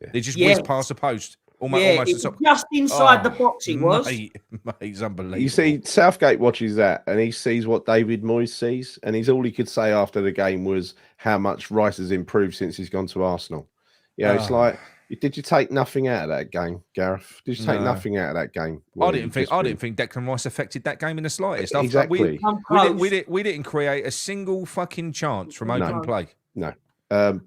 Yeah. He just whizzed past the post. Almost just inside the box he was. Mate, he's unbelievable. You see, Southgate watches that and he sees what David Moyes sees, and all he could say after the game was how much Rice has improved since he's gone to Arsenal. It's like, did you take nothing out of that game, Gareth? Did you take nothing out of that game? I didn't think Declan Rice affected that game in the slightest. Exactly. We didn't create a single fucking chance from open play. No. Then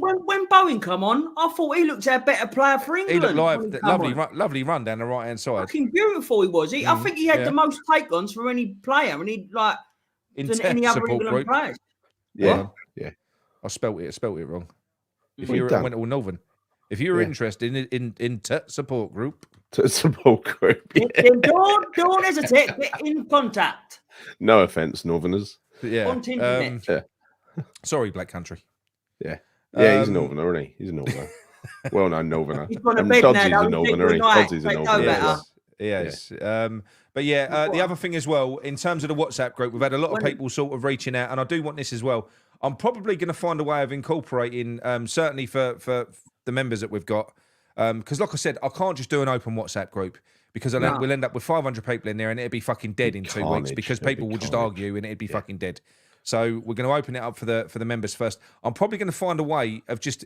when Bowen come on, I thought he looked a better player for England. He looked lovely run down the right hand side. Fucking beautiful he was. I think he had the most take-ons for any player, and he than any other England players. Yeah. I spelt it wrong. If you went all Northern. If you're interested in support group, support group. Then don't hesitate. Get in contact. No offense, Northerners. yeah. On internet. Sorry, Black Country. Yeah, he's a Northerner, isn't he? He's a Northerner. Well-known Northerner. He's gone to And bed Dodsy's now. a Northerner. Dodsy's a Northerner. Yes. But the other thing as well, in terms of the WhatsApp group, we've had a lot of people sort of reaching out, and I do want this as well. I'm probably going to find a way of incorporating, certainly for the members that we've got, because like I said, I can't just do an open WhatsApp group because we'll end up with 500 people in there and it'd be fucking dead in 2 weeks because people will just argue and it'd be fucking dead. So we're going to open it up for the members first. I'm probably going to find a way of just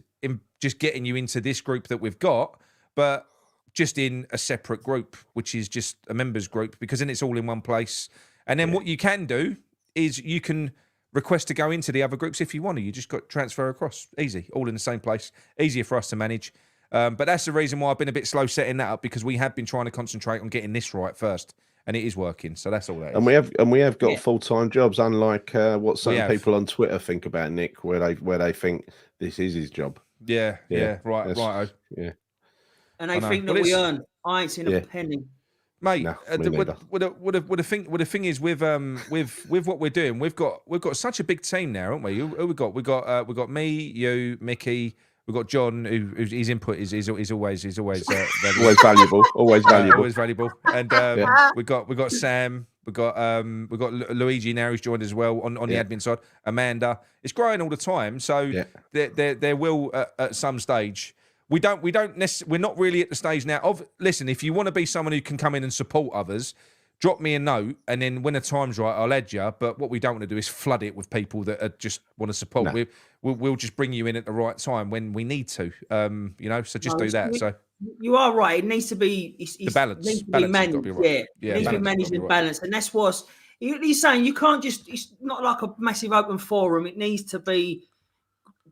getting you into this group that we've got, but just in a separate group, which is just a members group, because then it's all in one place. And then what you can do is you can request to go into the other groups if you want to. You just got transfer across. Easy. All in the same place. Easier for us to manage. But that's the reason why I've been a bit slow setting that up, because we have been trying to concentrate on getting this right first. And it is working. So that's all that is. And we have got full-time jobs, unlike what some people on Twitter think about Nick, where they think this is his job. Yeah. Right. Yeah. And they think that we earn. I ain't seen a penny. Mate, the thing is with what we're doing, we've got such a big team now, haven't we? Who we got? We got me, you, Micky. We've got John, his input is always valuable, always valuable. And we got Sam, we got Luigi now who's joined as well on the admin side. Amanda, it's growing all the time. So there will at some stage. We're not really at the stage now of, listen, if you want to be someone who can come in and support others, drop me a note, and then when the time's right, I'll add you. But what we don't want to do is flood it with people that just want to support. No. We'll just bring you in at the right time when we need to, so just do that. So you are right. It needs to be the balance. Needs to be managed. It needs to be managed in balance. And that's what he's saying. You can't just, it's not like a massive open forum. It needs to be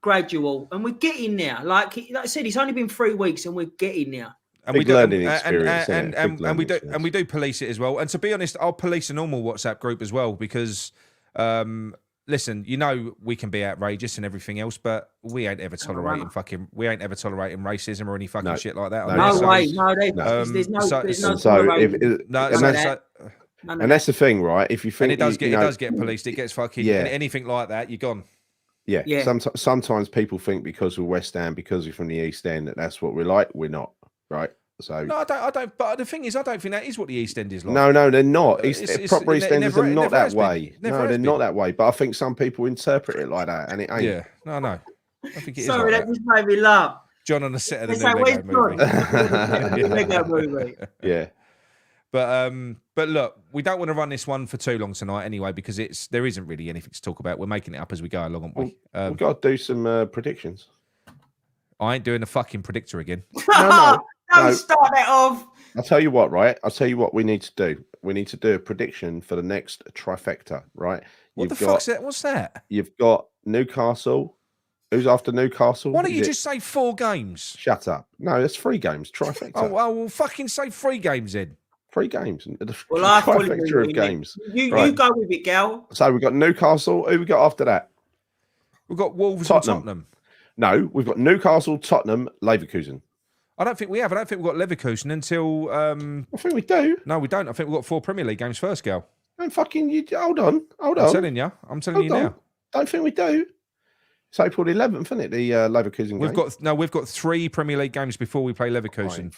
gradual, and we're getting there. Like I said, it's only been 3 weeks, and we're getting there. And we do police it as well. And to be honest, I'll police a normal WhatsApp group as well, because listen, we can be outrageous and everything else, but we ain't ever tolerating racism or any fucking shit like that. And that's the thing, right? If you think, and it does get policed, it gets fucking anything like that, you're gone. Yeah. Sometimes people think because we're West Ham, because we're from the East End, that's what we're like. We're not, right? So no, I don't. But the thing is, I don't think that is what the East End is like. No, they're not. Proper East Enders are not that way. No, they're not that way. But I think some people interpret it like that, and it ain't. Yeah, no. I think it is. Sorry, that just made me laugh. John on the set of the new Lego movie. Yeah. But look, we don't want to run this one for too long tonight anyway, because there isn't really anything to talk about. We're making it up as we go along, aren't we? We've got to do some predictions. I ain't doing a fucking predictor again. No. Don't start that off. I'll tell you what, right? I'll tell you what we need to do. We need to do a prediction for the next trifecta, right? What the fuck's that? What's that? You've got Newcastle. Who's after Newcastle? Why don't you just say 4 games? Shut up. No, it's 3 games. Trifecta. Oh, well, fucking say 3 games then. 3 games. Well, I trifecta of games. You go with it, Gal. So we've got Newcastle. Who we got after that? We've got Wolves and Tottenham. No, we've got Newcastle, Tottenham, Leverkusen. I don't think we have. I don't think we've got Leverkusen until... I think we do. No, we don't. I think we've got 4 Premier League games first, Gal. Don't fucking... Hold on. I'm telling you now. Don't think we do. It's April the 11th, isn't it? The Leverkusen game. We've got 3 Premier League games before we play Leverkusen.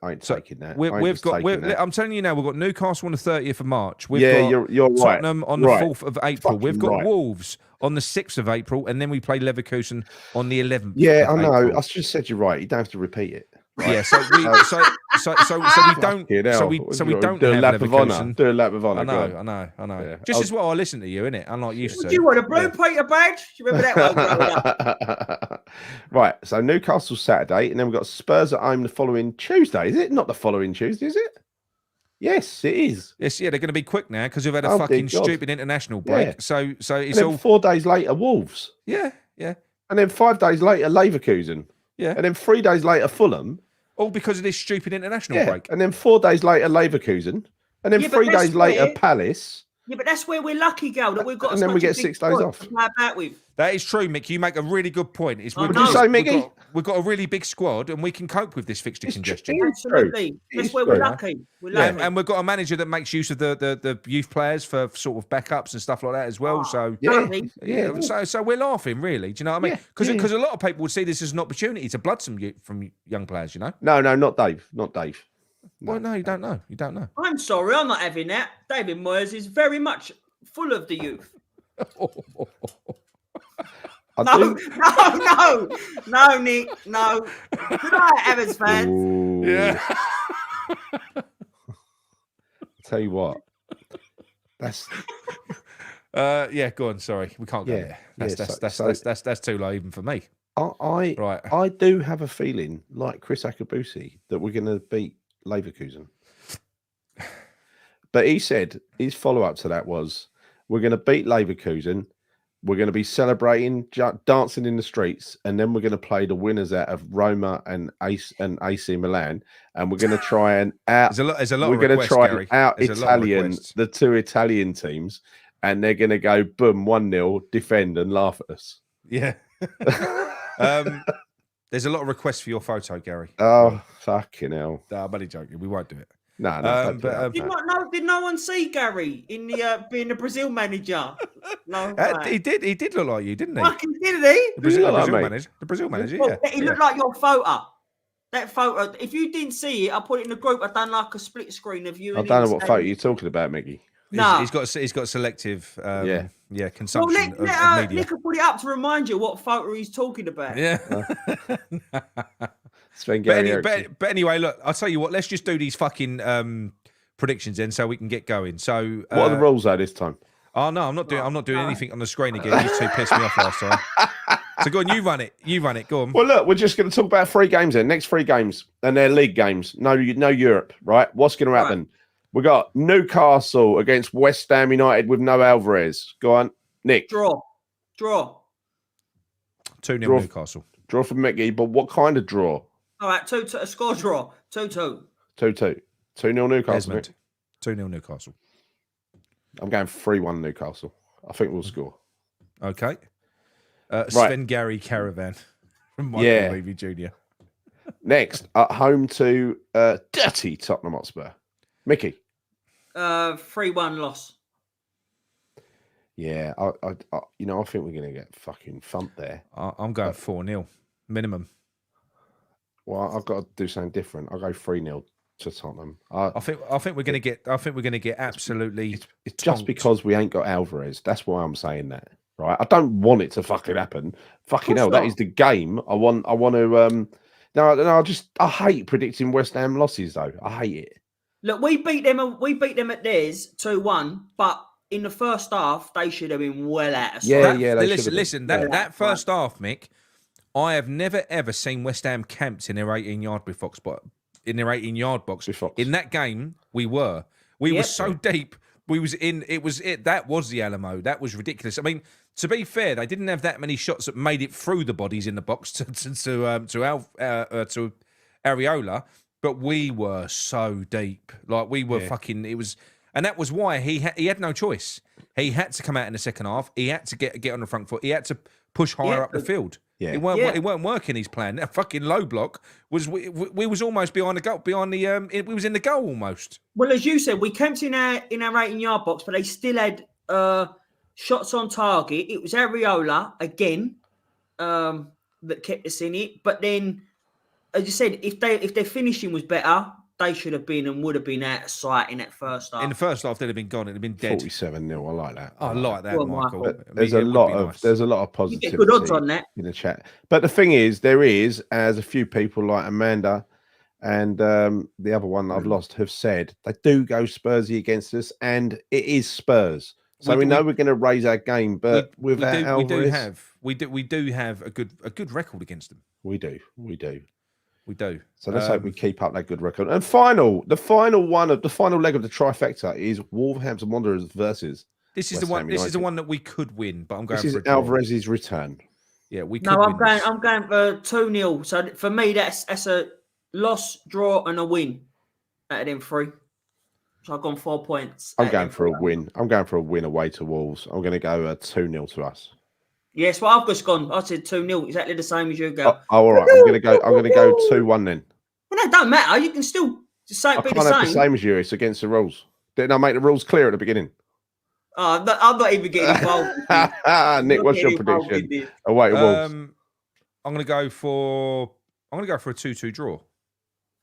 I ain't taking that. I'm telling you now, we've got Newcastle on the 30th of March. You're right. Tottenham on the 4th of April. We've got Wolves on the 6th of April, and then we play Leverkusen on the 11th. Yeah, I know. April. I just said you're right. You don't have to repeat it. Right? Yeah, so we don't do a have lap of honour. Leverkusen. Do a lap of honour. I know. Yeah. Just as well I listen to you, innit? Unlike used to. Do you want a blue Peter badge? Do you remember that one? Right, so Newcastle Saturday, and then we've got Spurs at home the following Tuesday. Is it? Not the following Tuesday, is it? Yes, it is. Yes, they're going to be quick now because we've had a fucking stupid international break. Yeah. So it's all 4 days later, Wolves. Yeah. And then 5 days later, Leverkusen. Yeah. And then 3 days later, Fulham. All because of this stupid international break. And then 4 days later, Leverkusen. And then 3 days later, Palace. Yeah, but that's where we're lucky, Gal, that we've got. And then we get 6 days off. That is true, Mick. You make a really good point. What did you say, Micky? we've got a really big squad, and we can cope with this fixture congestion. Absolutely. That's where we're lucky. We're lucky. And we've got a manager that makes use of the youth players for sort of backups and stuff like that as well. So so we're laughing, really. Do you know what I mean? Because a lot of people would see this as an opportunity to blood some from young players. You know? No, not Dave. Not Dave. Well, no, you don't know. You don't know. I'm sorry, I'm not having that. David Moyes is very much full of the youth. No, Nick, no. Good night, Evans fans. Ooh. Yeah. Tell you what, that's go on. Sorry, we can't go there. That's too low even for me. I do have a feeling, like Chris Akabusi, that we're going to beat Leverkusen. But he said his follow-up to that was, we're going to beat Leverkusen, we're going to be celebrating, dancing in the streets, and then we're going to play the winners out of Roma and AC Milan, and we're going to try and out. There's a lot. We're going to try Gary. out the two Italian teams, and they're going to go boom 1-0, defend and laugh at us. Yeah. There's a lot of requests for your photo, Gary. Oh, fucking hell. No, I'm only joking. We won't do it. No. Did no one see Gary in the being the Brazil manager? No, he did look like you, didn't he? Fucking did he? The Brazil manager. Well, Yeah. he looked like your photo. That photo. If you didn't see it, I put it in the group. I done like a split screen of you. I don't know what photo you're talking about, Mickey. No, he's got selective consumption well, of media. Nick will put it up to remind you what photo he's talking about. Yeah. But anyway, look, I'll tell you what. Let's just do these fucking predictions then, so we can get going. So, what are the rules though this time? Oh no, I'm not doing anything on the screen again. You two pissed me off last time. So go on, you run it. Go on. Well, look, we're just going to talk about 3 games then. Next 3 games, and they're league games. No Europe, right? What's going to happen? Right. We got Newcastle against West Ham United with no Alvarez. Go on, Nick. Draw. 2-0 Newcastle. Draw for Micky, but what kind of draw? All right, 2-2. A score draw. 2-2. 2-2. 2-0 Newcastle. 2-0 Newcastle. I'm going 3-1 Newcastle. I think we'll score. Okay. Sven Gary Caravan from Michael Levy Jr. Next, at home to dirty Tottenham Hotspur. Micky. 3-1 loss. Yeah, I think we're going to get fucking thumped there. I'm going 4-0 minimum. Well, I've got to do something different. I'll go 3-0 to Tottenham. I think we're going to get. I think we're going to get absolutely. It's just because we ain't got Alvarez. That's why I'm saying that. Right? I don't want it to fucking happen. Fucking hell, that is the game. I want to. No. I hate predicting West Ham losses though. I hate it. Look, we beat them. We beat them at theirs 2-1, but in the first half they should have been well out of sight. Yeah. Listen. That first half, Mick. I have never ever seen West Ham camped in their 18-yard box, but in their 18-yard box. In that game, we were so deep. We was in. It was it. That was the Alamo. That was ridiculous. I mean, to be fair, they didn't have that many shots that made it through the bodies in the box to Areola, but we were so deep. Like we were fucking. It was, and that was why he had no choice. He had to come out in the second half. He had to get on the front foot. He had to push higher up the field. Yeah. It weren't working his plan. That fucking low block was we was almost behind the goal, we was in the goal almost. Well, as you said, we camped in our 18-yard box, but they still had shots on target. It was Areola again that kept us in it. But then, as you said, if their finishing was better, they should have been and would have been out of sight in that first half. In the first half, they'd have been gone. It'd have been dead. 47-0. I like that. I like that, Michael. There's a lot of positivity. You get good odds on that in the chat. But the thing is, as a few people like Amanda and the other one that I've lost have said, they do go Spursy against us, and it is Spurs. So we know we're going to raise our game, but we do have a good record against them. We do. So let's hope we keep up that good record. And the final leg of the trifecta is Wolverhampton Wanderers versus. This is the one. This is the one that we could win, but I'm going. This is Alvarez's return. Yeah, we. No, I'm going for 2-0. So for me, that's a loss, draw, and a win out of them 3. So I've gone 4 points. I'm going for a win. I'm going for a win away to Wolves. I'm going to go 2-0 to us. Yes, well, I've just gone. I said 2-0, exactly the same as you go. All right. I'm gonna go 2-1 then. Well, no, it don't matter. You can still say I be can't the have same. the same as you. It's against the rules. Didn't I make the rules clear at the beginning? Oh, I'm not even getting involved. Nick, what's your prediction? Away Wolves. I'm gonna go for a 2-2 draw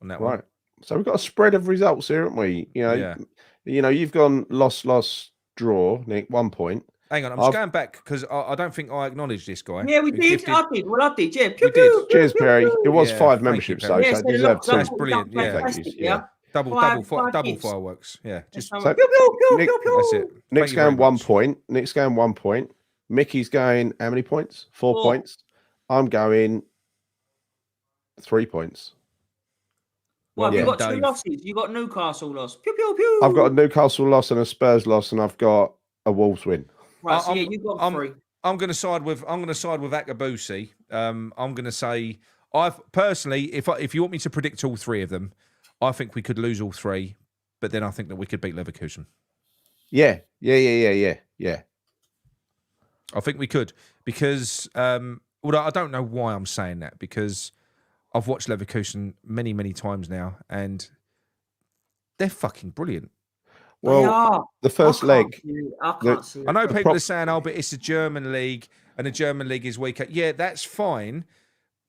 on that one. Right. So we've got a spread of results here, haven't we? You know, you've gone loss, draw, Nick, 1 point. Hang on, I'm just going back because I don't think I acknowledged this guy. Yeah, we did. I did. Well, I did. Yeah. We did. Cheers, Perry. It was 5 memberships, Perry. so Yeah, it deserved 2. That's brilliant. Yeah. Double fireworks. Yeah. Just So, Nick, that's it. Nick's going 1 point. Nick's going 1 point. Mickey's going how many points? 4 points. I'm going 3 points. Well, you got 2 losses. You got Newcastle loss. Pew, pew, pew. I've got a Newcastle loss and a Spurs loss, and I've got a Wolves win. Right, so you got 3. I'm going to side with Akabusi. I'm going to say personally, if you want me to predict all 3 of them, I think we could lose all 3, but then I think that we could beat Leverkusen. Yeah. I think we could because I don't know why I'm saying that because I've watched Leverkusen many, many times now, and they're fucking brilliant. Well, the first leg. I can't see it. I know people are saying, "Oh, but it's a German league, and the German league is weaker." Yeah, that's fine.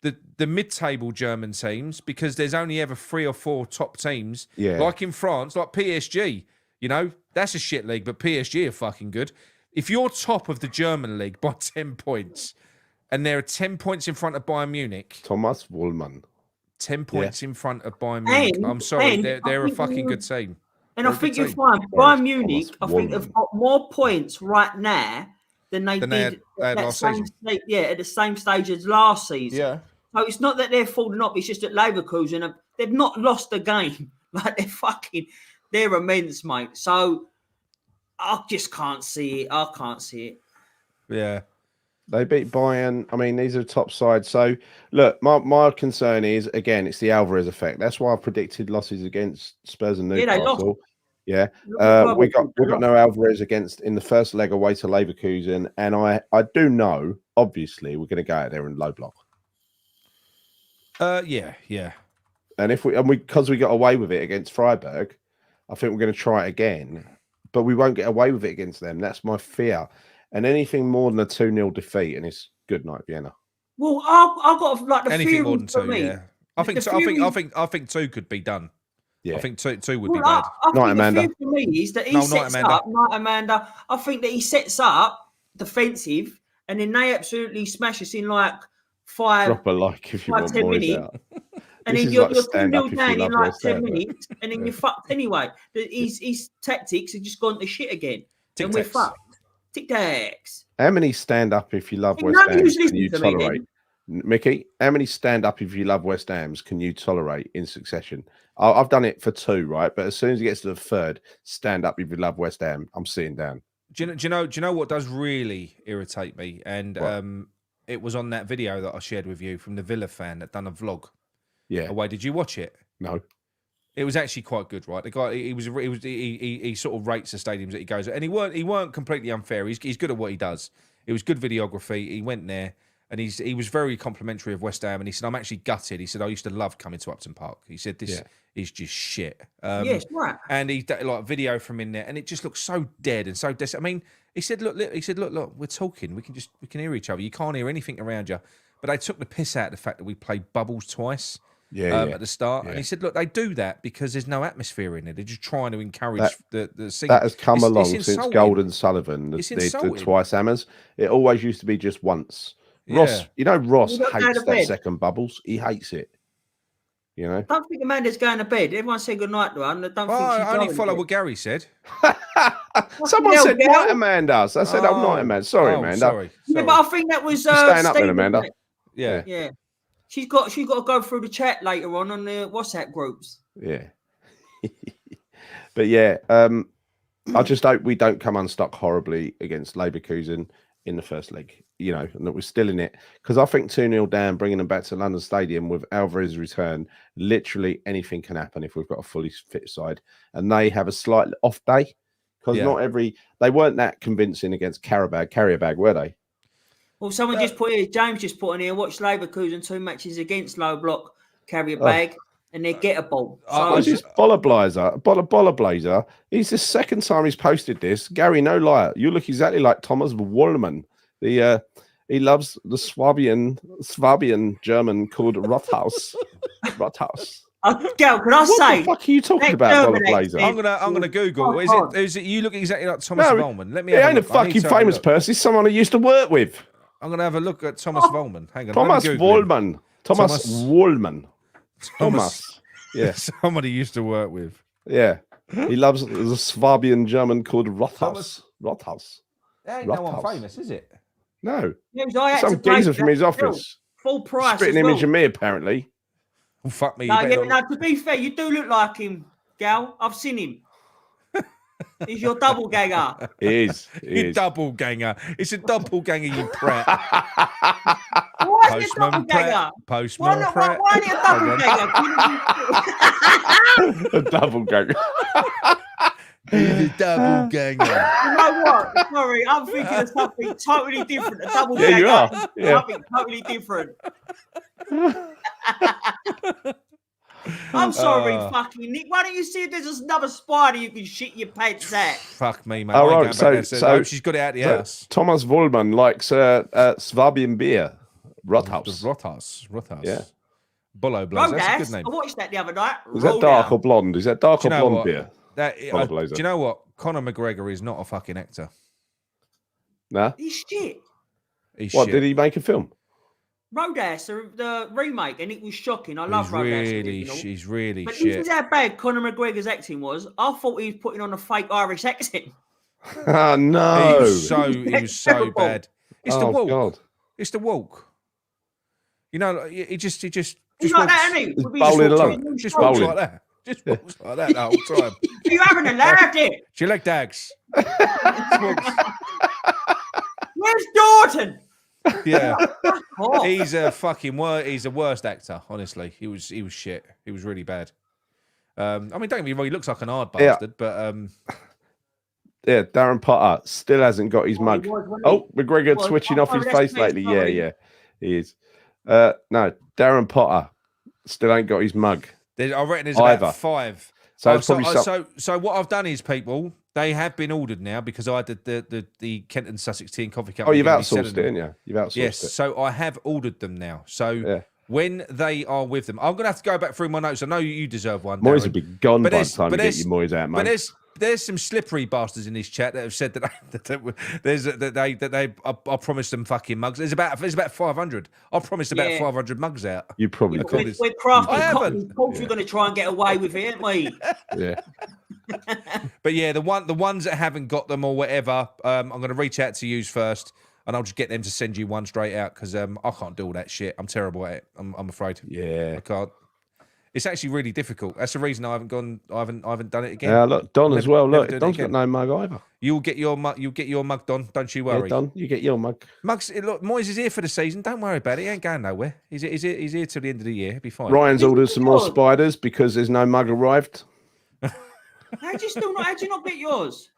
The mid-table German teams, because there's only ever 3 or 4 top teams. Yeah. Like in France, like PSG. You know, that's a shit league, but PSG are fucking good. If you're top of the German league by 10 points, and there are 10 points in front of Bayern Munich. Thomas Wohlmann. 10 points in front of Bayern Munich. I'm sorry, they're a fucking good team. And I think you'll find Bayern Munich, I think, have got more points right now than they did at last season. At the same stage as last season. Yeah. So it's not that they're falling off, it's just that Leverkusen, they've not lost a game. Like, they're immense, mate. So I just can't see it. I can't see it. Yeah. They beat Bayern. I mean, these are top sides. So, look, my concern is, again, it's the Alvarez effect. That's why I predicted losses against Spurs and Newcastle. Yeah, we got no Alvarez in the first leg away to Leverkusen, and I do know, obviously, we're going to go out there in low block. Yeah. And because we got away with it against Freiburg, I think we're going to try it again, but we won't get away with it against them. That's my fear. And anything more than a 2-0 defeat, and it's good night, Vienna. Well, I've got like the anything more than 2. Me. Yeah, I think 2 could be done. Yeah, I think two would be bad. Night, Amanda. The fear for me is that he sets up. Night, Amanda. I think that he sets up defensive, and then they absolutely smash us in like 5. Drop a like if you want 10 more minutes. out. And then you're 2-0 down in like 10 minutes, and then you're fucked anyway. His tactics have just gone to shit again, and we're fucked. Tic-tacs. How many stand up if you love West Ham can you tolerate? Mickey, how many stand up if you love West Hams can you tolerate in succession? I've done it for 2, right? But as soon as it gets to the 3rd, stand up if you love West Ham, I'm sitting down. Do you know what does really irritate me? And it was on that video that I shared with you from the Villa fan that done a vlog. Yeah. Away. Did you watch it? No. It was actually quite good, right? The guy, he sort of rates the stadiums that he goes, and he weren't completely unfair. He's good at what he does. It was good videography. He went there, and he was very complimentary of West Ham, and he said, "I'm actually gutted." He said, "I used to love coming to Upton Park." He said, "This is just shit." Yes, right. And he like video from in there, and it just looks so dead and so desolate. I mean, he said, "Look, we're talking. We can hear each other. You can't hear anything around you." But they took the piss out of the fact that we played bubbles twice. At the start, and he said, "Look, they do that because there's no atmosphere in it. They're just trying to encourage the singing." That has come along since Golden Sullivan, the twice hammers. It always used to be just once. Ross, Ross hates that second bubbles. He hates it. You know. I don't think Amanda's going to bed. Everyone say good night to her. And I only follow what Gary said. Someone said night, Amanda. So I said, night, Amanda. Sorry, Amanda. Sorry. Yeah, but I think that was staying up then, Amanda. Yeah. Yeah. She's got to go through the chat later on the WhatsApp groups. Yeah. But yeah, I just hope we don't come unstuck horribly against Leverkusen in the first leg, and that we're still in it. Because I think 2-0 down, bringing them back to London Stadium with Alvarez's return, literally anything can happen if we've got a fully fit side. And they have a slightly off day because they weren't that convincing against Karabag, were they? Well, someone just put here, James just put on here, watch Leverkusen 2 matches against low block, carry a bag, and they're gettable. So What's this Bolla Blazer? He's the second time he's posted this. Gary, no liar. You look exactly like Thomas Wollman. He loves the Swabian German called Rothaus. Rothaus. Gal, can I say? What the fuck are you talking about, Bolla Blazer? I'm gonna Google. Is it you look exactly like Thomas Volman? Let me. He ain't a fucking famous person. He's someone I used to work with. I'm gonna have a look at Thomas Volman. Hang on. Thomas Wollman. Thomas Wollman. Thomas. Yeah. Somebody used to work with. Yeah. He loves the Swabian German called Rothaus. Rothaus. That ain't no one famous, is it? No. Yeah, some geezer from his office. Full price. Spitting image of me, apparently. Oh, fuck me. No, to be fair, you do look like him, Gal. I've seen him. He's your double ganger. He is. You double ganger. It's a double ganger, you prat. Why is it a double ganger? Postman prat. Why is it a double ganger? A double ganger. He's a double ganger. You know what? Sorry, I'm thinking of something totally different. A double ganger. You are. Yeah. Something totally different. I'm sorry, fucking Nick. Why don't you see if there's another spider you can shit your pants at? Fuck me, mate. Oh, right. So she's got it out the house. Thomas Wollman likes Swabian beer. Rothaus. Rothaus. Yeah. Bolo Blaze. That's a good Rodas. name. I watched that the other night. Is that dark or blonde? Is that dark or blonde what? beer? Do you know what? Conor McGregor is not a fucking actor. Nah. He's shit. Did he make a film? Rodas, the remake, and it was shocking. I love Rodas. He's really but shit. This is how bad Conor McGregor's acting was. I thought he was putting on a fake Irish accent. Oh no! He was so bad. It's the walk. God. It's the walk. You know, he just He's walks, like that, isn't he? Bowling along. just walks like that. Just walks like that the whole time. You having a laugh, there? Do you like dags? Where's Dorton? Yeah, he's a fucking he's the worst actor. Honestly, he was shit. He was really bad. I mean, don't get me wrong, he looks like an hard bastard, but yeah, Darren Potter still hasn't got his mug. McGregor switching off his face lately. Yeah, he is. No, Darren Potter still ain't got his mug. I reckon there's about 5. So so what I've done is, people, they have been ordered now because I did the Kent and Sussex Tea and Coffee Company. Oh, you've outsourced it, didn't you? You've outsourced it. Yes, so I have ordered them now. So when they are with them, I'm going to have to go back through my notes. I know you deserve one. Moyes will be gone by the time you get your Moyes out, mate. But there's some slippery bastards in this chat that have said that I promised them fucking mugs. There's about 500. I promised about 500 mugs out. You probably We're crafting copies. Of course, we're going to try and get away with it, aren't we? Yeah. But yeah, the ones that haven't got them or whatever, I'm going to reach out to you first, and I'll just get them to send you one straight out because I can't do all that shit. I'm terrible at it. I'm afraid. Yeah, I can't. It's actually really difficult. That's the reason I haven't done it again. Yeah, look, Don as well. Look, Don's got no mug either. You'll get your mug. Don. Don't you worry. Yeah, Don, you get your mug. Mugs. Look, Moyes is here for the season. Don't worry about it. He ain't going nowhere. He's here till the end of the year. He'll be fine. Ryan's ordered some more spiders because there's no mug arrived. How do you not get yours?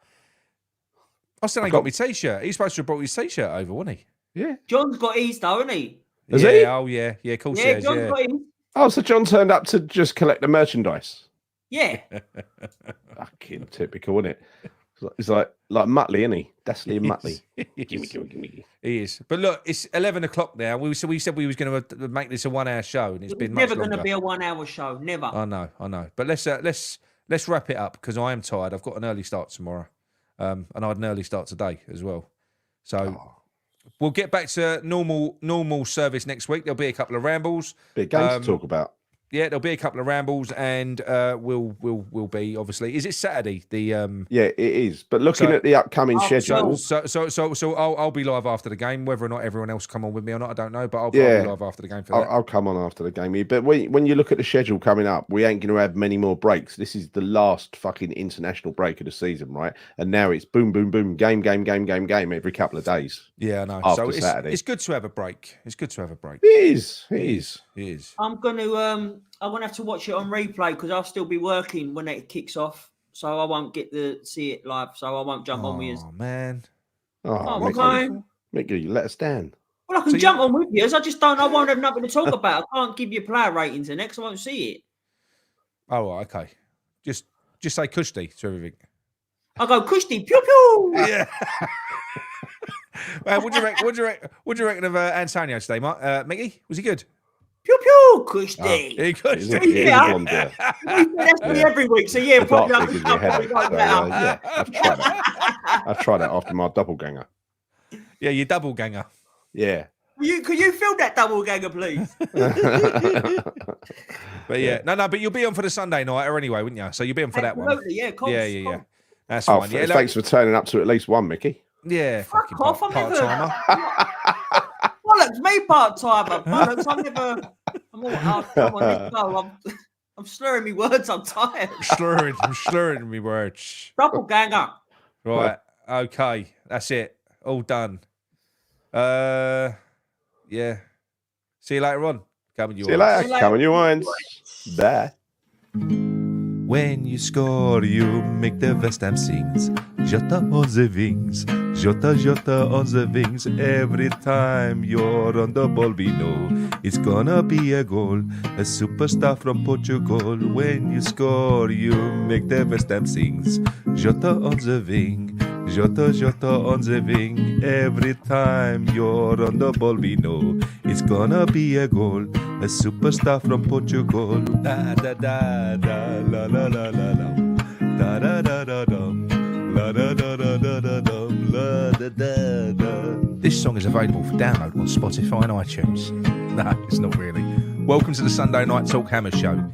I still ain't got my t-shirt. He's supposed to have brought his t-shirt over, wasn't he? Yeah. John's got his though, hasn't he? Has he? Oh yeah. Of course he has. John's got his. Oh, so John turned up to just collect the merchandise. Yeah. Fucking typical, isn't it? It's like Muttley, isn't he? Desley and Muttley. Gimme. He is. But look, it's 11 o'clock now. We said we was going to make this a 1 hour show, and it's been never going to be a 1 hour show. Never. I know. But let's wrap it up because I am tired. I've got an early start tomorrow, and I had an early start today as well. So we'll get back to normal service next week. There'll be a couple of rambles. Big games to talk about. Yeah, there'll be a couple of rambles, and we'll be obviously. Is it Saturday? Yeah, it is. But looking at the upcoming schedule, so I'll be live after the game. Whether or not everyone else come on with me or not, I don't know. But I'll be live after the game for that. I'll come on after the game. But when you look at the schedule coming up, we ain't going to have many more breaks. This is the last fucking international break of the season, right? And now it's boom, boom, boom, game every couple of days. Yeah, I know. After so Saturday, it's good to have a break. It is. I'm gonna have to watch it on replay because I'll still be working when it kicks off, so I won't get to see it live. So I won't jump on with you. Oh man! Micky, let us down. Well, I can jump on with you. I just don't. I won't have nothing to talk about. I can't give you player ratings in next. I won't see it. Oh, right, okay. Just say Kushti to everything. I go Kushti, pew pew. Yeah. Well, what do you reckon of Antonio today, Mark? Micky, was he good? Pew pew, Kushti. He Kushti. He's a blonde, That's me every week. So yeah, The probably dark I gives can me a probably headache. go So, better. yeah, I've tried it. I've tried it after my doppelganger. Yeah, you double ganger. Yeah. Could you film that double ganger, please? But yeah, no, but you'll be on for the Sunday nighter anyway, wouldn't you? So you'll be on for that one. Absolutely, yeah, cool. Yeah. That's Oh, fine. Yeah, thanks for turning up to at least one, Mickey. Yeah, Fuck fucking off, I'm part never. timer. Bollocks, me part timer. Bollocks, I'm never. I'm all. Oh, come on, let's go. I'm slurring me words. I'm tired. I'm slurring me words. Double ganger. Right. Okay. That's it. All done. Yeah. See you later on. Come on, you. See you later. Come on, you wines. Bye. When you score, you make the West Ham sings. Jota on the wings, Jota on the wings. Every time you're on the ball, we know it's gonna be a goal. A superstar from Portugal. When you score, you make the West Ham sings. Jota on the wing, Jota on the wing. Every time you're on the ball, we know it's gonna be a goal. A superstar from Portugal. Da da da da la la la la la. Da da da da dum. La da da da da da dum. La da da da. This song is available for download on Spotify and iTunes. No, it's not really. Welcome to the Sunday Night Talkhammers show.